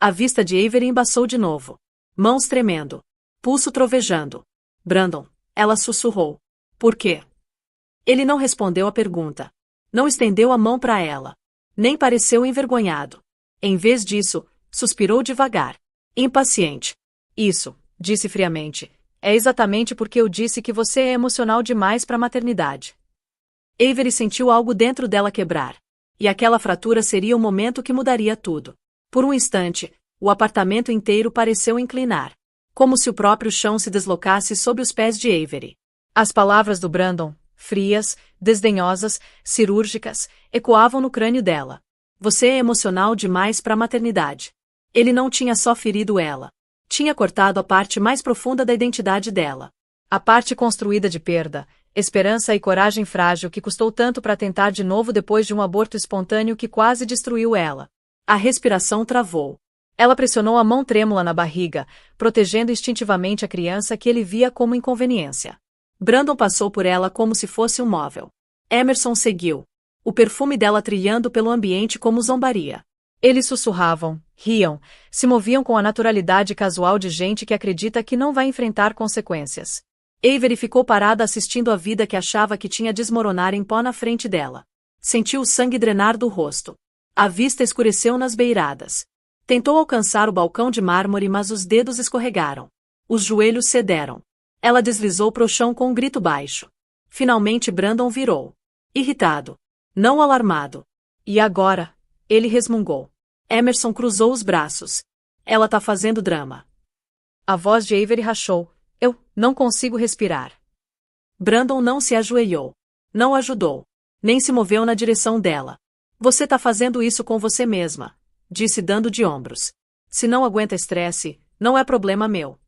A vista de Avery embaçou de novo. Mãos tremendo. Pulso trovejando. Brandon, ela sussurrou. Por quê? Ele não respondeu a pergunta. Não estendeu a mão para ela. Nem pareceu envergonhado. Em vez disso, suspirou devagar. Impaciente. Isso, disse friamente. É exatamente porque eu disse que você é emocional demais para a maternidade. Avery sentiu algo dentro dela quebrar. E aquela fratura seria o momento que mudaria tudo. Por um instante, o apartamento inteiro pareceu inclinar. Como se o próprio chão se deslocasse sob os pés de Avery. As palavras do Brandon, frias, desdenhosas, cirúrgicas, ecoavam no crânio dela. Você é emocional demais para a maternidade. Ele não tinha só ferido ela. Tinha cortado a parte mais profunda da identidade dela. A parte construída de perda, esperança e coragem frágil que custou tanto para tentar de novo depois de um aborto espontâneo que quase destruiu ela. A respiração travou. Ela pressionou a mão trêmula na barriga, protegendo instintivamente a criança que ele via como inconveniência. Brandon passou por ela como se fosse um móvel. Emerson seguiu. O perfume dela trilhando pelo ambiente como zombaria. Eles sussurravam, riam, se moviam com a naturalidade casual de gente que acredita que não vai enfrentar consequências. Avery ficou parada assistindo a vida que achava que tinha desmoronar em pó na frente dela. Sentiu o sangue drenar do rosto. A vista escureceu nas beiradas. Tentou alcançar o balcão de mármore, mas os dedos escorregaram. Os joelhos cederam. Ela deslizou para o chão com um grito baixo. Finalmente Brandon virou. Irritado. Não alarmado. E agora? Ele resmungou. Emerson cruzou os braços. Ela tá fazendo drama. A voz de Avery rachou. Eu não consigo respirar. Brandon não se ajoelhou. Não ajudou. Nem se moveu na direção dela. Você tá fazendo isso com você mesma, disse dando de ombros. Se não aguenta estresse, não é problema meu.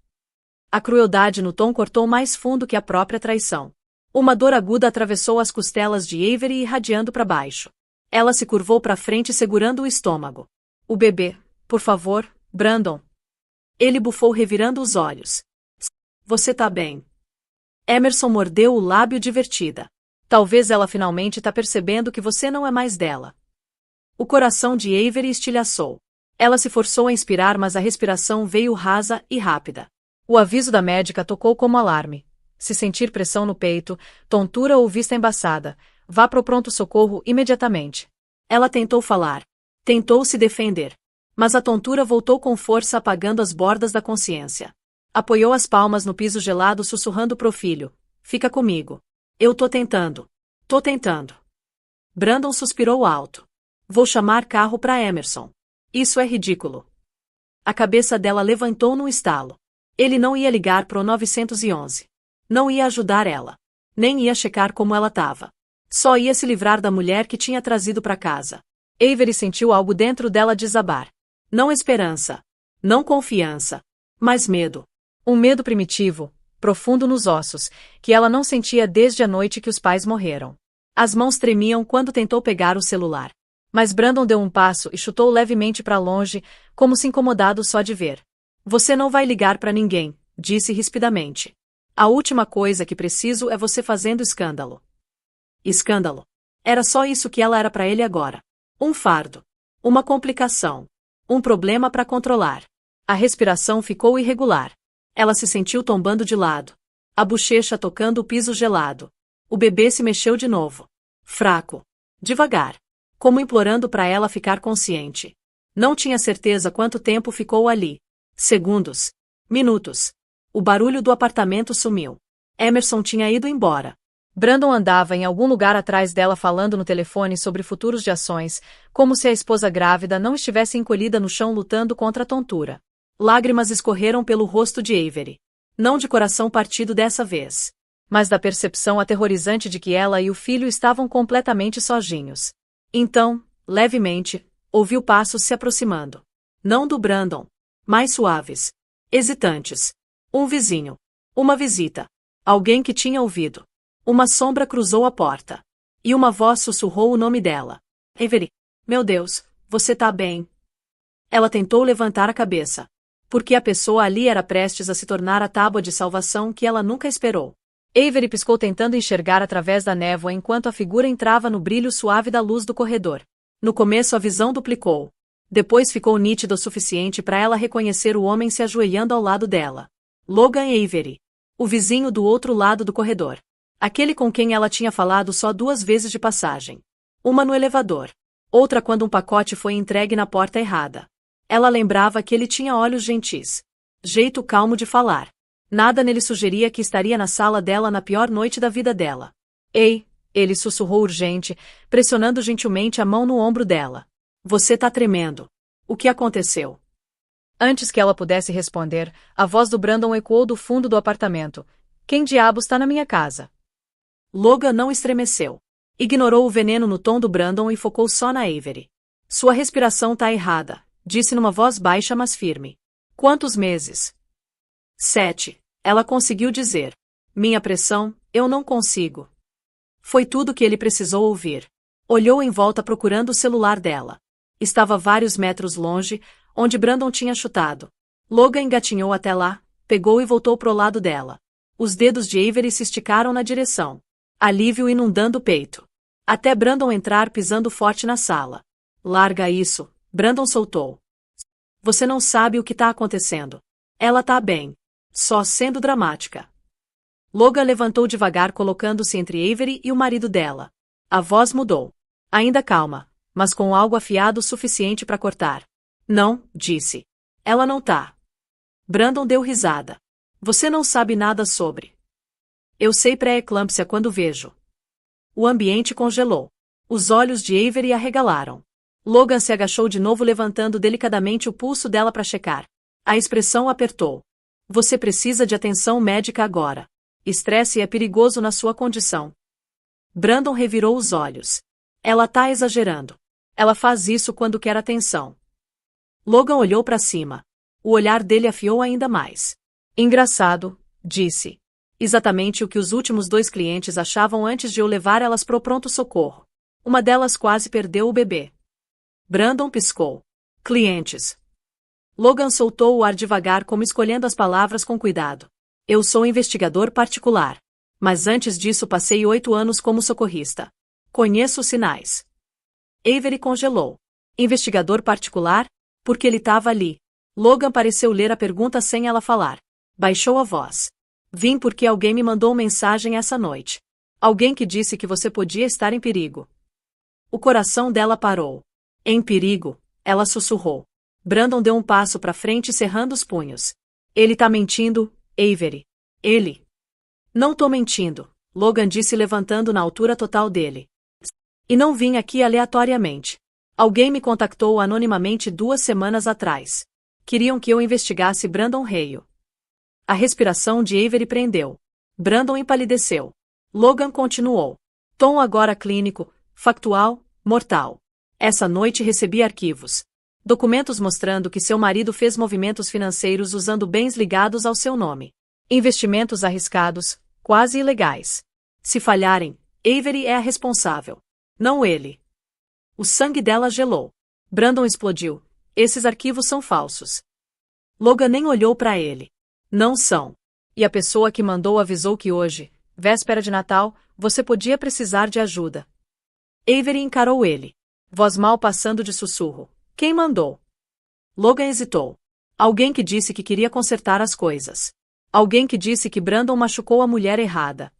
A crueldade no tom cortou mais fundo que a própria traição. Uma dor aguda atravessou as costelas de Avery irradiando para baixo. Ela se curvou para frente segurando o estômago. O bebê, por favor, Brandon. Ele bufou revirando os olhos. Você tá bem? Emerson mordeu o lábio divertida. Talvez ela finalmente tá percebendo que você não é mais dela. O coração de Avery estilhaçou. Ela se forçou a inspirar, mas a respiração veio rasa e rápida. O aviso da médica tocou como alarme. Se sentir pressão no peito, tontura ou vista embaçada, vá para o pronto-socorro imediatamente. Ela tentou falar. Tentou se defender. Mas a tontura voltou com força, apagando as bordas da consciência. Apoiou as palmas no piso gelado, sussurrando pro filho. Fica comigo. Eu tô tentando. Tô tentando. Brandon suspirou alto. Vou chamar carro para Emerson. Isso é ridículo. A cabeça dela levantou num estalo. Ele não ia ligar pro 911. Não ia ajudar ela. Nem ia checar como ela tava. Só ia se livrar da mulher que tinha trazido para casa. Avery sentiu algo dentro dela desabar. Não esperança. Não confiança. Mas medo. Um medo primitivo, profundo nos ossos, que ela não sentia desde a noite que os pais morreram. As mãos tremiam quando tentou pegar o celular. Mas Brandon deu um passo e chutou levemente para longe, como se incomodado só de ver. Você não vai ligar para ninguém, disse rispidamente. A última coisa que preciso é você fazendo escândalo. Escândalo. Era só isso que ela era para ele agora. Um fardo. Uma complicação. Um problema para controlar. A respiração ficou irregular. Ela se sentiu tombando de lado. A bochecha tocando o piso gelado. O bebê se mexeu de novo. Fraco. Devagar. Como implorando para ela ficar consciente. Não tinha certeza quanto tempo ficou ali. Segundos. Minutos. O barulho do apartamento sumiu. Emerson tinha ido embora. Brandon andava em algum lugar atrás dela falando no telefone sobre futuros de ações, como se a esposa grávida não estivesse encolhida no chão lutando contra a tontura. Lágrimas escorreram pelo rosto de Avery. Não de coração partido dessa vez, mas da percepção aterrorizante de que ela e o filho estavam completamente sozinhos. Então, levemente, ouviu passos se aproximando. Não do Brandon. Mais suaves. Hesitantes. Um vizinho. Uma visita. Alguém que tinha ouvido. Uma sombra cruzou a porta. E uma voz sussurrou o nome dela. Avery. Meu Deus, você tá bem? Ela tentou levantar a cabeça. Porque a pessoa ali era prestes a se tornar a tábua de salvação que ela nunca esperou. Avery piscou tentando enxergar através da névoa enquanto a figura entrava no brilho suave da luz do corredor. No começo a visão duplicou. Depois ficou nítida o suficiente para ela reconhecer o homem se ajoelhando ao lado dela. Logan Avery. O vizinho do outro lado do corredor. Aquele com quem ela tinha falado só 2 vezes de passagem. Uma no elevador. Outra quando um pacote foi entregue na porta errada. Ela lembrava que ele tinha olhos gentis. Jeito calmo de falar. Nada nele sugeria que estaria na sala dela na pior noite da vida dela. Ei, ele sussurrou urgente, pressionando gentilmente a mão no ombro dela. Você tá tremendo. O que aconteceu? Antes que ela pudesse responder, a voz do Brandon ecoou do fundo do apartamento. Quem diabos tá na minha casa? Logan não estremeceu. Ignorou o veneno no tom do Brandon e focou só na Avery. Sua respiração tá errada, disse numa voz baixa mas firme. Quantos meses? 7. Ela conseguiu dizer. Minha pressão, eu não consigo. Foi tudo que ele precisou ouvir. Olhou em volta procurando o celular dela. Estava vários metros longe, onde Brandon tinha chutado. Logan engatinhou até lá, pegou e voltou pro lado dela. Os dedos de Avery se esticaram na direção. Alívio inundando o peito. Até Brandon entrar pisando forte na sala. Larga isso, Brandon soltou. Você não sabe o que tá acontecendo. Ela tá bem. Só sendo dramática. Logan levantou devagar colocando-se entre Avery e o marido dela. A voz mudou. Ainda calma, mas com algo afiado o suficiente para cortar. Não, disse. Ela não tá. Brandon deu risada. Você não sabe nada sobre. Eu sei pré-eclâmpsia quando vejo. O ambiente congelou. Os olhos de Avery arregalaram. Logan se agachou de novo levantando delicadamente o pulso dela para checar. A expressão apertou. Você precisa de atenção médica agora. Estresse é perigoso na sua condição. Brandon revirou os olhos. Ela tá exagerando. Ela faz isso quando quer atenção. Logan olhou para cima. O olhar dele afiou ainda mais. Engraçado, disse. Exatamente o que os últimos 2 clientes achavam antes de eu levar elas pro pronto-socorro. Uma delas quase perdeu o bebê. Brandon piscou. Clientes. Logan soltou o ar devagar como escolhendo as palavras com cuidado. Eu sou investigador particular. Mas antes disso passei 8 anos como socorrista. Conheço os sinais. Avery congelou. Investigador particular? Porque ele estava ali. Logan pareceu ler a pergunta sem ela falar. Baixou a voz. Vim porque alguém me mandou mensagem essa noite. Alguém que disse que você podia estar em perigo. O coração dela parou. Em perigo, ela sussurrou. Brandon deu um passo para frente cerrando os punhos. Ele tá mentindo, Avery. Ele. Não tô mentindo, Logan disse levantando na altura total dele. E não vim aqui aleatoriamente. Alguém me contactou anonimamente 2 semanas atrás. Queriam que eu investigasse Brandon Reio. A respiração de Avery prendeu. Brandon empalideceu. Logan continuou. Tom agora clínico, factual, mortal. Essa noite recebi arquivos. Documentos mostrando que seu marido fez movimentos financeiros usando bens ligados ao seu nome. Investimentos arriscados, quase ilegais. Se falharem, Avery é a responsável. Não ele. O sangue dela gelou. Brandon explodiu. Esses arquivos são falsos. Logan nem olhou para ele. Não são. E a pessoa que mandou avisou que hoje, véspera de Natal, você podia precisar de ajuda. Avery encarou ele. Voz mal passando de sussurro. Quem mandou? Logan hesitou. Alguém que disse que queria consertar as coisas. Alguém que disse que Brandon machucou a mulher errada.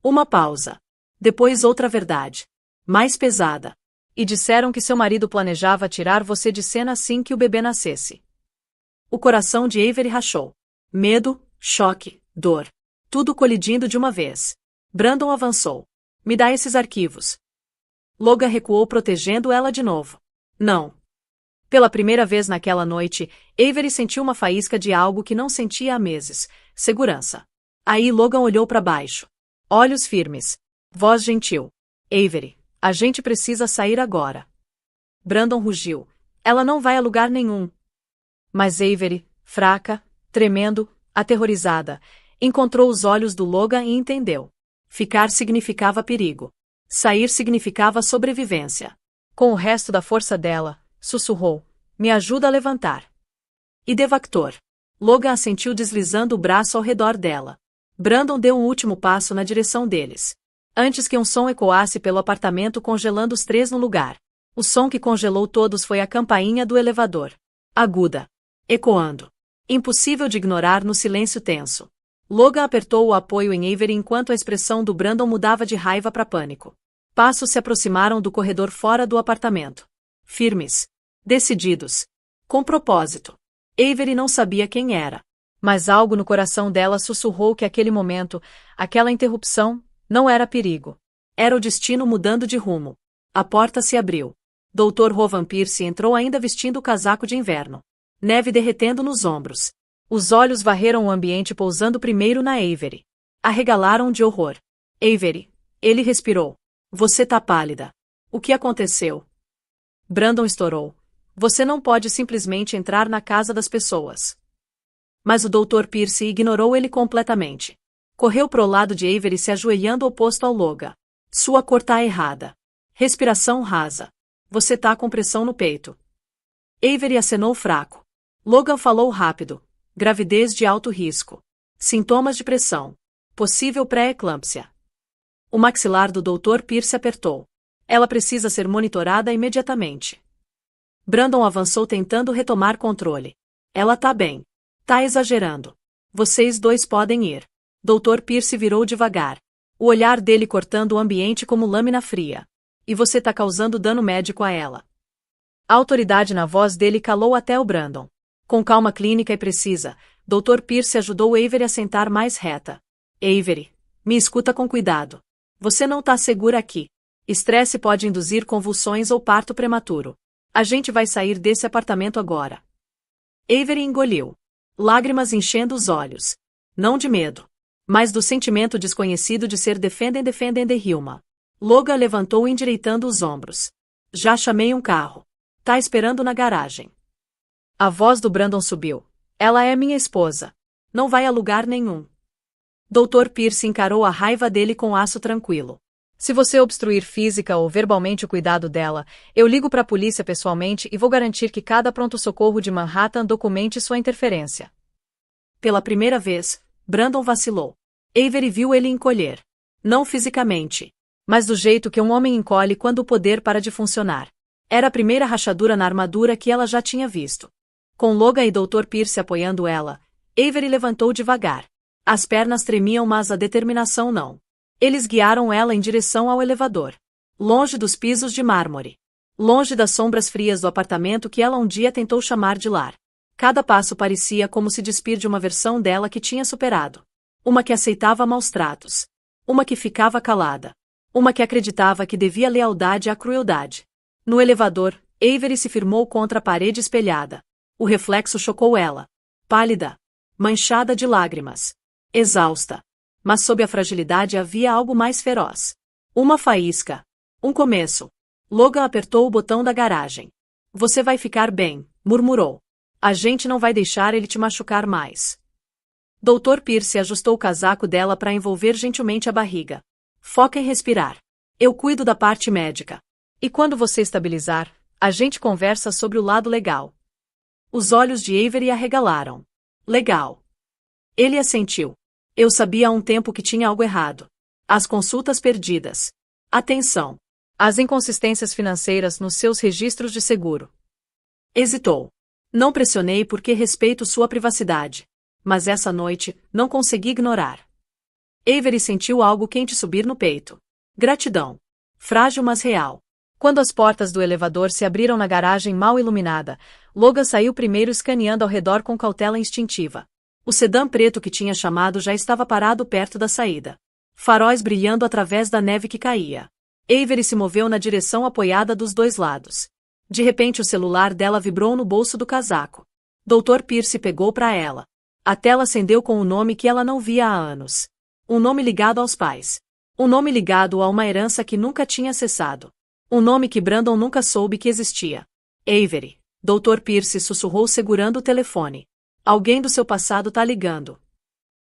Uma pausa. Depois outra verdade. Mais pesada. E disseram que seu marido planejava tirar você de cena assim que o bebê nascesse. O coração de Avery rachou. Medo, choque, dor. Tudo colidindo de uma vez. Brandon avançou. Me dá esses arquivos. Logan recuou protegendo ela de novo. Não. Pela primeira vez naquela noite, Avery sentiu uma faísca de algo que não sentia há meses. Segurança. Aí Logan olhou para baixo. Olhos firmes. Voz gentil. Avery, a gente precisa sair agora. Brandon rugiu. Ela não vai a lugar nenhum. Mas Avery, fraca, tremendo, aterrorizada, encontrou os olhos do Logan e entendeu. Ficar significava perigo. Sair significava sobrevivência. Com o resto da força dela, sussurrou. Me ajuda a levantar. E Devactor. Logan assentiu deslizando o braço ao redor dela. Brandon deu um último passo na direção deles. Antes que um som ecoasse pelo apartamento congelando os três no lugar. O som que congelou todos foi a campainha do elevador. Aguda. Ecoando. Impossível de ignorar no silêncio tenso. Logan apertou o apoio em Avery enquanto a expressão do Brandon mudava de raiva para pânico. Passos se aproximaram do corredor fora do apartamento. Firmes. Decididos. Com propósito. Avery não sabia quem era. Mas algo no coração dela sussurrou que aquele momento, aquela interrupção, não era perigo. Era o destino mudando de rumo. A porta se abriu. Dr. Rowan Pierce entrou ainda vestindo o casaco de inverno. Neve derretendo nos ombros. Os olhos varreram o ambiente pousando primeiro na Avery. Arregalaram de horror. Avery. Ele respirou. Você tá pálida. O que aconteceu? Brandon estourou. Você não pode simplesmente entrar na casa das pessoas. Mas o Dr. Pierce ignorou ele completamente. Correu pro lado de Avery se ajoelhando oposto ao Logan. Sua cor tá errada. Respiração rasa. Você tá com pressão no peito. Avery acenou fraco. Logan falou rápido. Gravidez de alto risco. Sintomas de pressão. Possível pré-eclâmpsia. O maxilar do Dr. Pierce apertou. Ela precisa ser monitorada imediatamente. Brandon avançou tentando retomar controle. Ela tá bem. Tá exagerando. Vocês dois podem ir. Dr. Pierce virou devagar. O olhar dele cortando o ambiente como lâmina fria. E você tá causando dano médico a ela. A autoridade na voz dele calou até o Brandon. Com calma clínica e precisa, Dr. Pierce ajudou Avery a sentar mais reta. Avery, me escuta com cuidado. Você não tá segura aqui. Estresse pode induzir convulsões ou parto prematuro. A gente vai sair desse apartamento agora. Avery engoliu. Lágrimas enchendo os olhos. Não de medo, mas do sentimento desconhecido de ser defendem de Hilma. Logan levantou endireitando os ombros. Já chamei um carro. Tá esperando na garagem. A voz do Brandon subiu. Ela é minha esposa. Não vai a lugar nenhum. Dr. Pierce encarou a raiva dele com aço tranquilo. Se você obstruir física ou verbalmente o cuidado dela, eu ligo para a polícia pessoalmente e vou garantir que cada pronto-socorro de Manhattan documente sua interferência. Pela primeira vez, Brandon vacilou. Avery viu ele encolher. Não fisicamente, mas do jeito que um homem encolhe quando o poder para de funcionar. Era a primeira rachadura na armadura que ela já tinha visto. Com Logan e Dr. Pierce apoiando ela, Avery levantou devagar. As pernas tremiam, mas a determinação não. Eles guiaram ela em direção ao elevador. Longe dos pisos de mármore. Longe das sombras frias do apartamento que ela um dia tentou chamar de lar. Cada passo parecia como se despir de uma versão dela que tinha superado. Uma que aceitava maus tratos. Uma que ficava calada. Uma que acreditava que devia lealdade à crueldade. No elevador, Avery se firmou contra a parede espelhada. O reflexo chocou ela. Pálida. Manchada de lágrimas. Exausta. Mas sob a fragilidade havia algo mais feroz. Uma faísca. Um começo. Logan apertou o botão da garagem. Você vai ficar bem, murmurou. A gente não vai deixar ele te machucar mais. Dr. Pierce ajustou o casaco dela para envolver gentilmente a barriga. Foca em respirar. Eu cuido da parte médica. E quando você estabilizar, a gente conversa sobre o lado legal. Os olhos de Avery arregalaram. Legal. Ele assentiu. Eu sabia há um tempo que tinha algo errado. As consultas perdidas. Atenção. As inconsistências financeiras nos seus registros de seguro. Hesitou. Não pressionei porque respeito sua privacidade. Mas essa noite, não consegui ignorar. Avery sentiu algo quente subir no peito. Gratidão. Frágil mas real. Quando as portas do elevador se abriram na garagem mal iluminada, Logan saiu primeiro escaneando ao redor com cautela instintiva. O sedã preto que tinha chamado já estava parado perto da saída. Faróis brilhando através da neve que caía. Avery se moveu na direção apoiada dos dois lados. De repente o celular dela vibrou no bolso do casaco. Dr. Pierce pegou para ela. A tela acendeu com um nome que ela não via há anos. Um nome ligado aos pais. Um nome ligado a uma herança que nunca tinha acessado. Um nome que Brandon nunca soube que existia. Avery. Dr. Pierce sussurrou segurando o telefone. Alguém do seu passado tá ligando.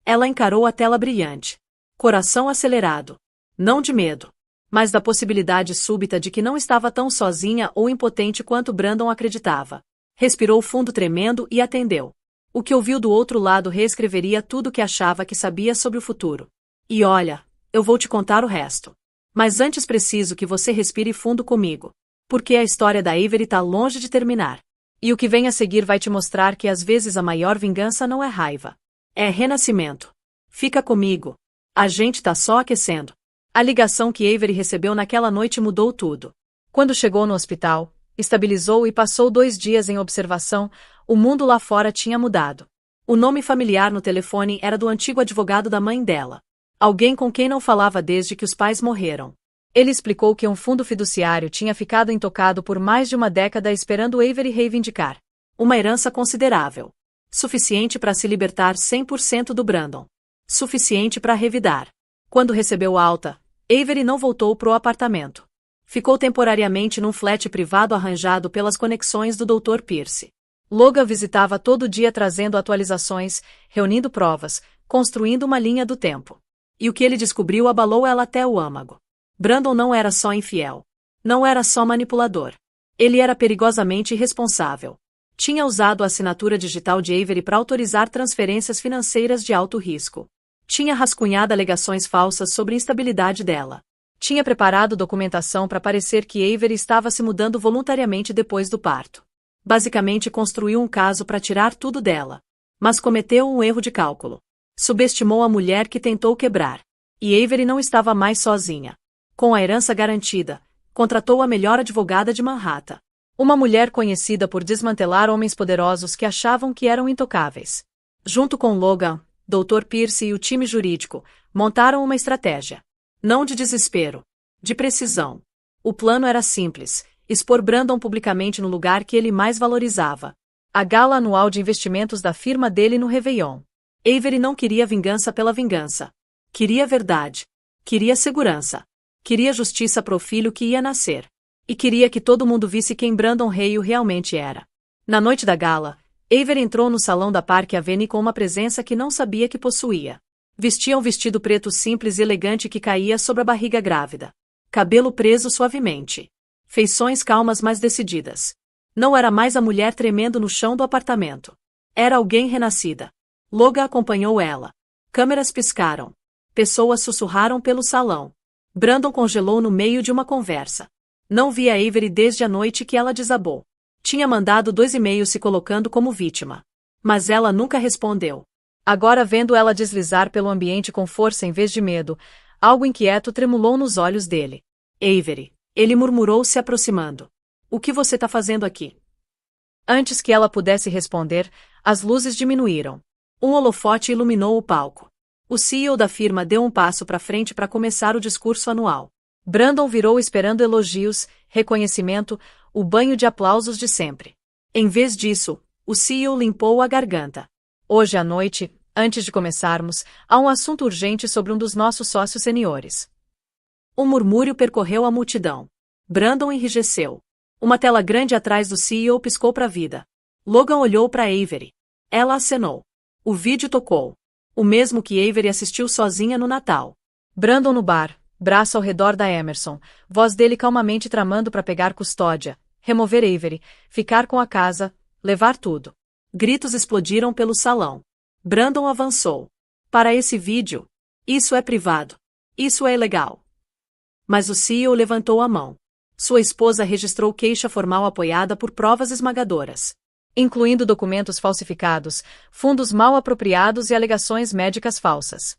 Ela encarou a tela brilhante. Coração acelerado. Não de medo, mas da possibilidade súbita de que não estava tão sozinha ou impotente quanto Brandon acreditava. Respirou fundo tremendo e atendeu. O que ouviu do outro lado reescreveria tudo o que achava que sabia sobre o futuro. E olha, eu vou te contar o resto. Mas antes preciso que você respire fundo comigo. Porque a história da Avery tá longe de terminar. E o que vem a seguir vai te mostrar que às vezes a maior vingança não é raiva. É renascimento. Fica comigo. A gente tá só aquecendo. A ligação que Avery recebeu naquela noite mudou tudo. Quando chegou no hospital, estabilizou e passou 2 dias em observação, o mundo lá fora tinha mudado. O nome familiar no telefone era do antigo advogado da mãe dela. Alguém com quem não falava desde que os pais morreram. Ele explicou que um fundo fiduciário tinha ficado intocado por mais de uma década esperando Avery reivindicar. Uma herança considerável. Suficiente para se libertar 100% do Brandon. Suficiente para revidar. Quando recebeu alta, Avery não voltou pro apartamento. Ficou temporariamente num flat privado arranjado pelas conexões do Dr. Pierce. Logan visitava todo dia trazendo atualizações, reunindo provas, construindo uma linha do tempo. E o que ele descobriu abalou ela até o âmago. Brandon não era só infiel. Não era só manipulador. Ele era perigosamente irresponsável. Tinha usado a assinatura digital de Avery para autorizar transferências financeiras de alto risco. Tinha rascunhado alegações falsas sobre a instabilidade dela. Tinha preparado documentação para parecer que Avery estava se mudando voluntariamente depois do parto. Basicamente construiu um caso para tirar tudo dela. Mas cometeu um erro de cálculo. Subestimou a mulher que tentou quebrar. E Avery não estava mais sozinha. Com a herança garantida, contratou a melhor advogada de Manhattan. Uma mulher conhecida por desmantelar homens poderosos que achavam que eram intocáveis. Junto com Logan, Dr. Pierce e o time jurídico, montaram uma estratégia. Não de desespero. De precisão. O plano era simples: expor Brandon publicamente no lugar que ele mais valorizava. A gala anual de investimentos da firma dele no Réveillon. Avery não queria vingança pela vingança. Queria verdade. Queria segurança. Queria justiça pro filho que ia nascer. E queria que todo mundo visse quem Brandon Hale realmente era. Na noite da gala, Avery entrou no salão da Park Avenue com uma presença que não sabia que possuía. Vestia um vestido preto simples e elegante que caía sobre a barriga grávida. Cabelo preso suavemente. Feições calmas mas decididas. Não era mais a mulher tremendo no chão do apartamento. Era alguém renascida. Logan acompanhou ela. Câmeras piscaram. Pessoas sussurraram pelo salão. Brandon congelou no meio de uma conversa. Não via Avery desde a noite que ela desabou. Tinha mandado 2 e-mails se colocando como vítima. Mas ela nunca respondeu. Agora, vendo ela deslizar pelo ambiente com força em vez de medo, algo inquieto tremulou nos olhos dele. Avery, ele murmurou se aproximando. O que você tá fazendo aqui? Antes que ela pudesse responder, as luzes diminuíram. Um holofote iluminou o palco. O CEO da firma deu um passo para frente para começar o discurso anual. Brandon virou esperando elogios, reconhecimento, o banho de aplausos de sempre. Em vez disso, o CEO limpou a garganta. Hoje à noite, antes de começarmos, há um assunto urgente sobre um dos nossos sócios seniores. Um murmúrio percorreu a multidão. Brandon enrijeceu. Uma tela grande atrás do CEO piscou para a vida. Logan olhou para Avery. Ela acenou. O vídeo tocou. O mesmo que Avery assistiu sozinha no Natal. Brandon no bar, braço ao redor da Emerson, voz dele calmamente tramando para pegar custódia, remover Avery, ficar com a casa, levar tudo. Gritos explodiram pelo salão. Brandon avançou. Para esse vídeo? Isso é privado. Isso é ilegal. Mas o CEO levantou a mão. Sua esposa registrou queixa formal apoiada por provas esmagadoras, incluindo documentos falsificados, fundos mal apropriados e alegações médicas falsas.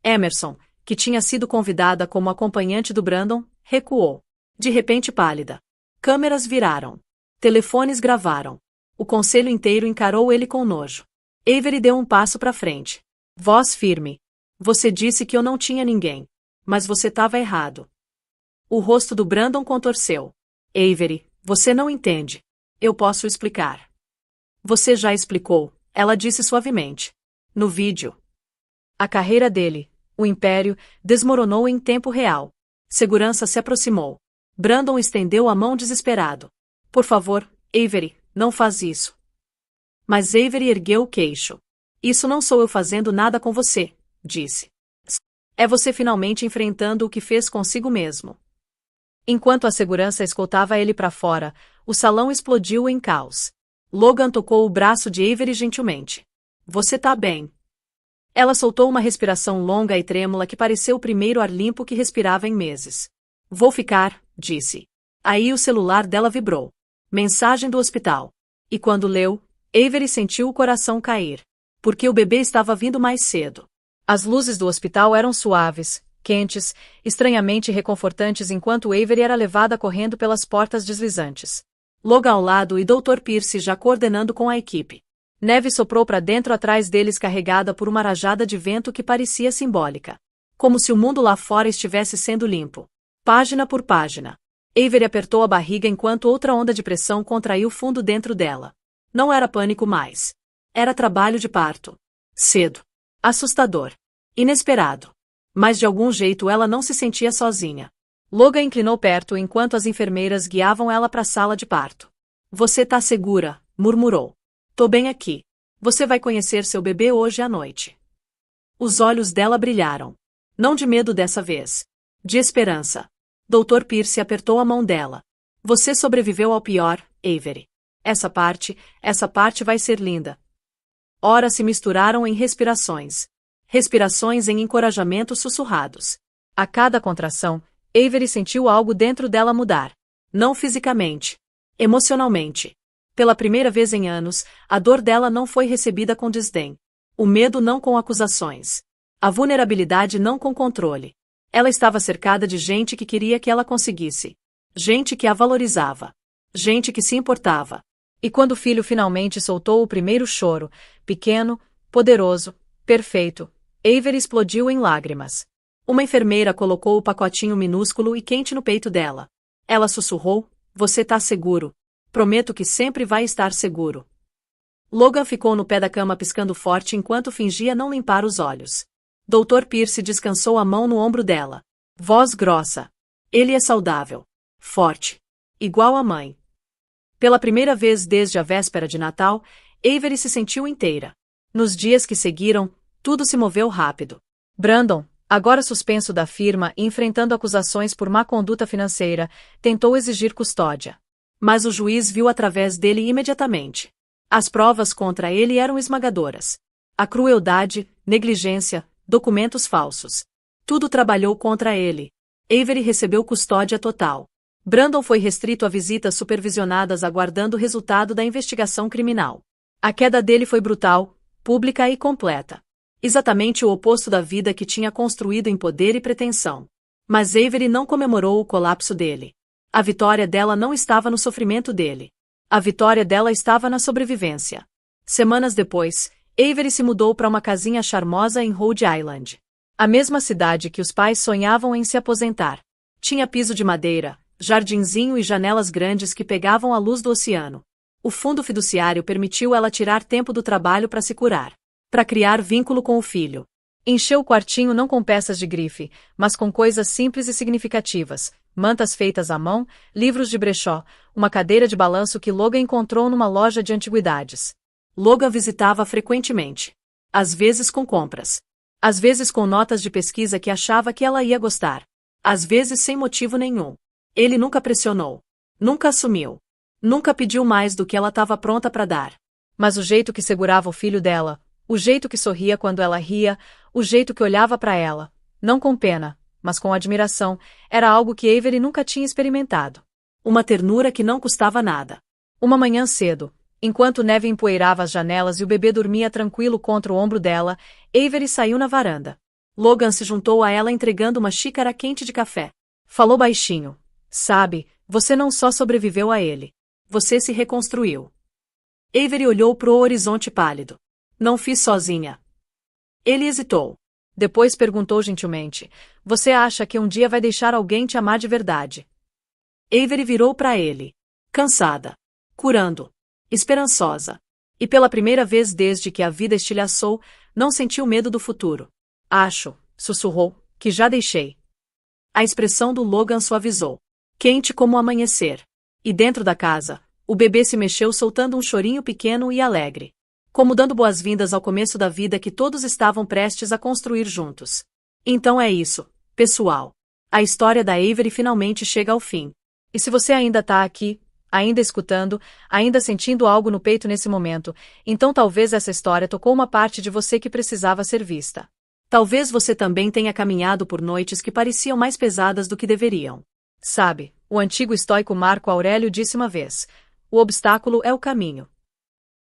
Emerson, que tinha sido convidada como acompanhante do Brandon, recuou. De repente pálida. Câmeras viraram. Telefones gravaram. O conselho inteiro encarou ele com nojo. Avery deu um passo para frente. Voz firme. Você disse que eu não tinha ninguém. Mas você estava errado. O rosto do Brandon contorceu. Avery, você não entende. Eu posso explicar. Você já explicou, ela disse suavemente. No vídeo. A carreira dele, o império, desmoronou em tempo real. Segurança se aproximou. Brandon estendeu a mão desesperado. Por favor, Avery, não faz isso. Mas Avery ergueu o queixo. Isso não sou eu fazendo nada com você, disse. É você finalmente enfrentando o que fez consigo mesmo. Enquanto a segurança escoltava ele para fora, o salão explodiu em caos. Logan tocou o braço de Avery gentilmente. Você tá bem. Ela soltou uma respiração longa e trêmula que pareceu o primeiro ar limpo que respirava em meses. Vou ficar, disse. Aí o celular dela vibrou. Mensagem do hospital. E quando leu, Avery sentiu o coração cair. Porque o bebê estava vindo mais cedo. As luzes do hospital eram suaves, quentes, estranhamente reconfortantes enquanto Avery era levada correndo pelas portas deslizantes. Logan ao lado e Dr. Pierce já coordenando com a equipe. Neve soprou para dentro atrás deles carregada por uma rajada de vento que parecia simbólica. Como se o mundo lá fora estivesse sendo limpo. Página por página. Avery apertou a barriga enquanto outra onda de pressão contraiu fundo dentro dela. Não era pânico mais. Era trabalho de parto. Cedo. Assustador. Inesperado. Mas de algum jeito ela não se sentia sozinha. Logan inclinou perto enquanto as enfermeiras guiavam ela para a sala de parto. Você tá segura, murmurou. Tô bem aqui. Você vai conhecer seu bebê hoje à noite. Os olhos dela brilharam. Não de medo dessa vez. De esperança. Dr. Pierce apertou a mão dela. Você sobreviveu ao pior, Avery. Essa parte vai ser linda. Horas se misturaram em respirações. Respirações em encorajamentos sussurrados. A cada contração, Avery sentiu algo dentro dela mudar. Não fisicamente. Emocionalmente. Pela primeira vez em anos, a dor dela não foi recebida com desdém. O medo não com acusações. A vulnerabilidade não com controle. Ela estava cercada de gente que queria que ela conseguisse. Gente que a valorizava. Gente que se importava. E quando o filho finalmente soltou o primeiro choro, pequeno, poderoso, perfeito, Avery explodiu em lágrimas. Uma enfermeira colocou o pacotinho minúsculo e quente no peito dela. Ela sussurrou, você tá seguro. Prometo que sempre vai estar seguro. Logan ficou no pé da cama piscando forte enquanto fingia não limpar os olhos. Dr. Pierce descansou a mão no ombro dela. Voz grossa. Ele é saudável. Forte. Igual a mãe. Pela primeira vez desde a véspera de Natal, Avery se sentiu inteira. Nos dias que seguiram, tudo se moveu rápido. Brandon, agora suspenso da firma e enfrentando acusações por má conduta financeira, tentou exigir custódia. Mas o juiz viu através dele imediatamente. As provas contra ele eram esmagadoras. A crueldade, negligência, documentos falsos. Tudo trabalhou contra ele. Avery recebeu custódia total. Brandon foi restrito a visitas supervisionadas aguardando o resultado da investigação criminal. A queda dele foi brutal, pública e completa. Exatamente o oposto da vida que tinha construído em poder e pretensão. Mas Avery não comemorou o colapso dele. A vitória dela não estava no sofrimento dele. A vitória dela estava na sobrevivência. Semanas depois, Avery se mudou para uma casinha charmosa em Rhode Island. A mesma cidade que os pais sonhavam em se aposentar. Tinha piso de madeira, jardinzinho e janelas grandes que pegavam a luz do oceano. O fundo fiduciário permitiu ela tirar tempo do trabalho para se curar. Para criar vínculo com o filho. Encheu o quartinho não com peças de grife, mas com coisas simples e significativas, mantas feitas à mão, livros de brechó, uma cadeira de balanço que Logan encontrou numa loja de antiguidades. Logan visitava frequentemente. Às vezes com compras. Às vezes com notas de pesquisa que achava que ela ia gostar. Às vezes sem motivo nenhum. Ele nunca pressionou. Nunca assumiu. Nunca pediu mais do que ela estava pronta para dar. Mas o jeito que segurava o filho dela, o jeito que sorria quando ela ria, o jeito que olhava para ela, não com pena, mas com admiração, era algo que Avery nunca tinha experimentado. Uma ternura que não custava nada. Uma manhã cedo, enquanto neve empoeirava as janelas e o bebê dormia tranquilo contra o ombro dela, Avery saiu na varanda. Logan se juntou a ela entregando uma xícara quente de café. Falou baixinho. Sabe, você não só sobreviveu a ele. Você se reconstruiu. Avery olhou pro horizonte pálido. Não fiz sozinha. Ele hesitou. Depois perguntou gentilmente, você acha que um dia vai deixar alguém te amar de verdade? Avery virou para ele. Cansada. Curando. Esperançosa. E pela primeira vez desde que a vida estilhaçou, não sentiu medo do futuro. Acho, sussurrou, que já deixei. A expressão do Logan suavizou. Quente como o amanhecer. E dentro da casa, o bebê se mexeu soltando um chorinho pequeno e alegre. Como dando boas-vindas ao começo da vida que todos estavam prestes a construir juntos. Então é isso, pessoal. A história da Avery finalmente chega ao fim. E se você ainda está aqui, ainda escutando, ainda sentindo algo no peito nesse momento, então talvez essa história tocou uma parte de você que precisava ser vista. Talvez você também tenha caminhado por noites que pareciam mais pesadas do que deveriam. Sabe, o antigo estoico Marco Aurélio disse uma vez: o obstáculo é o caminho.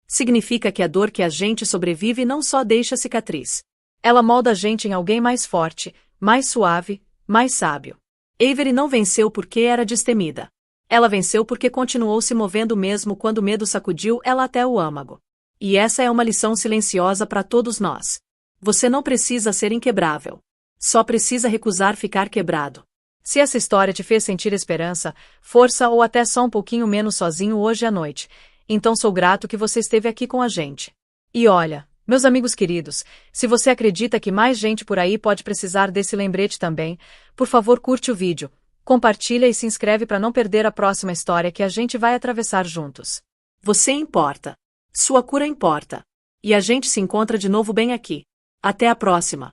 Significa que a dor que a gente sobrevive não só deixa cicatriz. Ela molda a gente em alguém mais forte, mais suave, mais sábio. Avery não venceu porque era destemida. Ela venceu porque continuou se movendo mesmo quando o medo sacudiu ela até o âmago. E essa é uma lição silenciosa para todos nós. Você não precisa ser inquebrável. Só precisa recusar ficar quebrado. Se essa história te fez sentir esperança, força ou até só um pouquinho menos sozinho hoje à noite, então sou grato que você esteve aqui com a gente. E olha, meus amigos queridos, se você acredita que mais gente por aí pode precisar desse lembrete também, por favor curte o vídeo, compartilha e se inscreve para não perder a próxima história que a gente vai atravessar juntos. Você importa. Sua cura importa. E a gente se encontra de novo bem aqui. Até a próxima.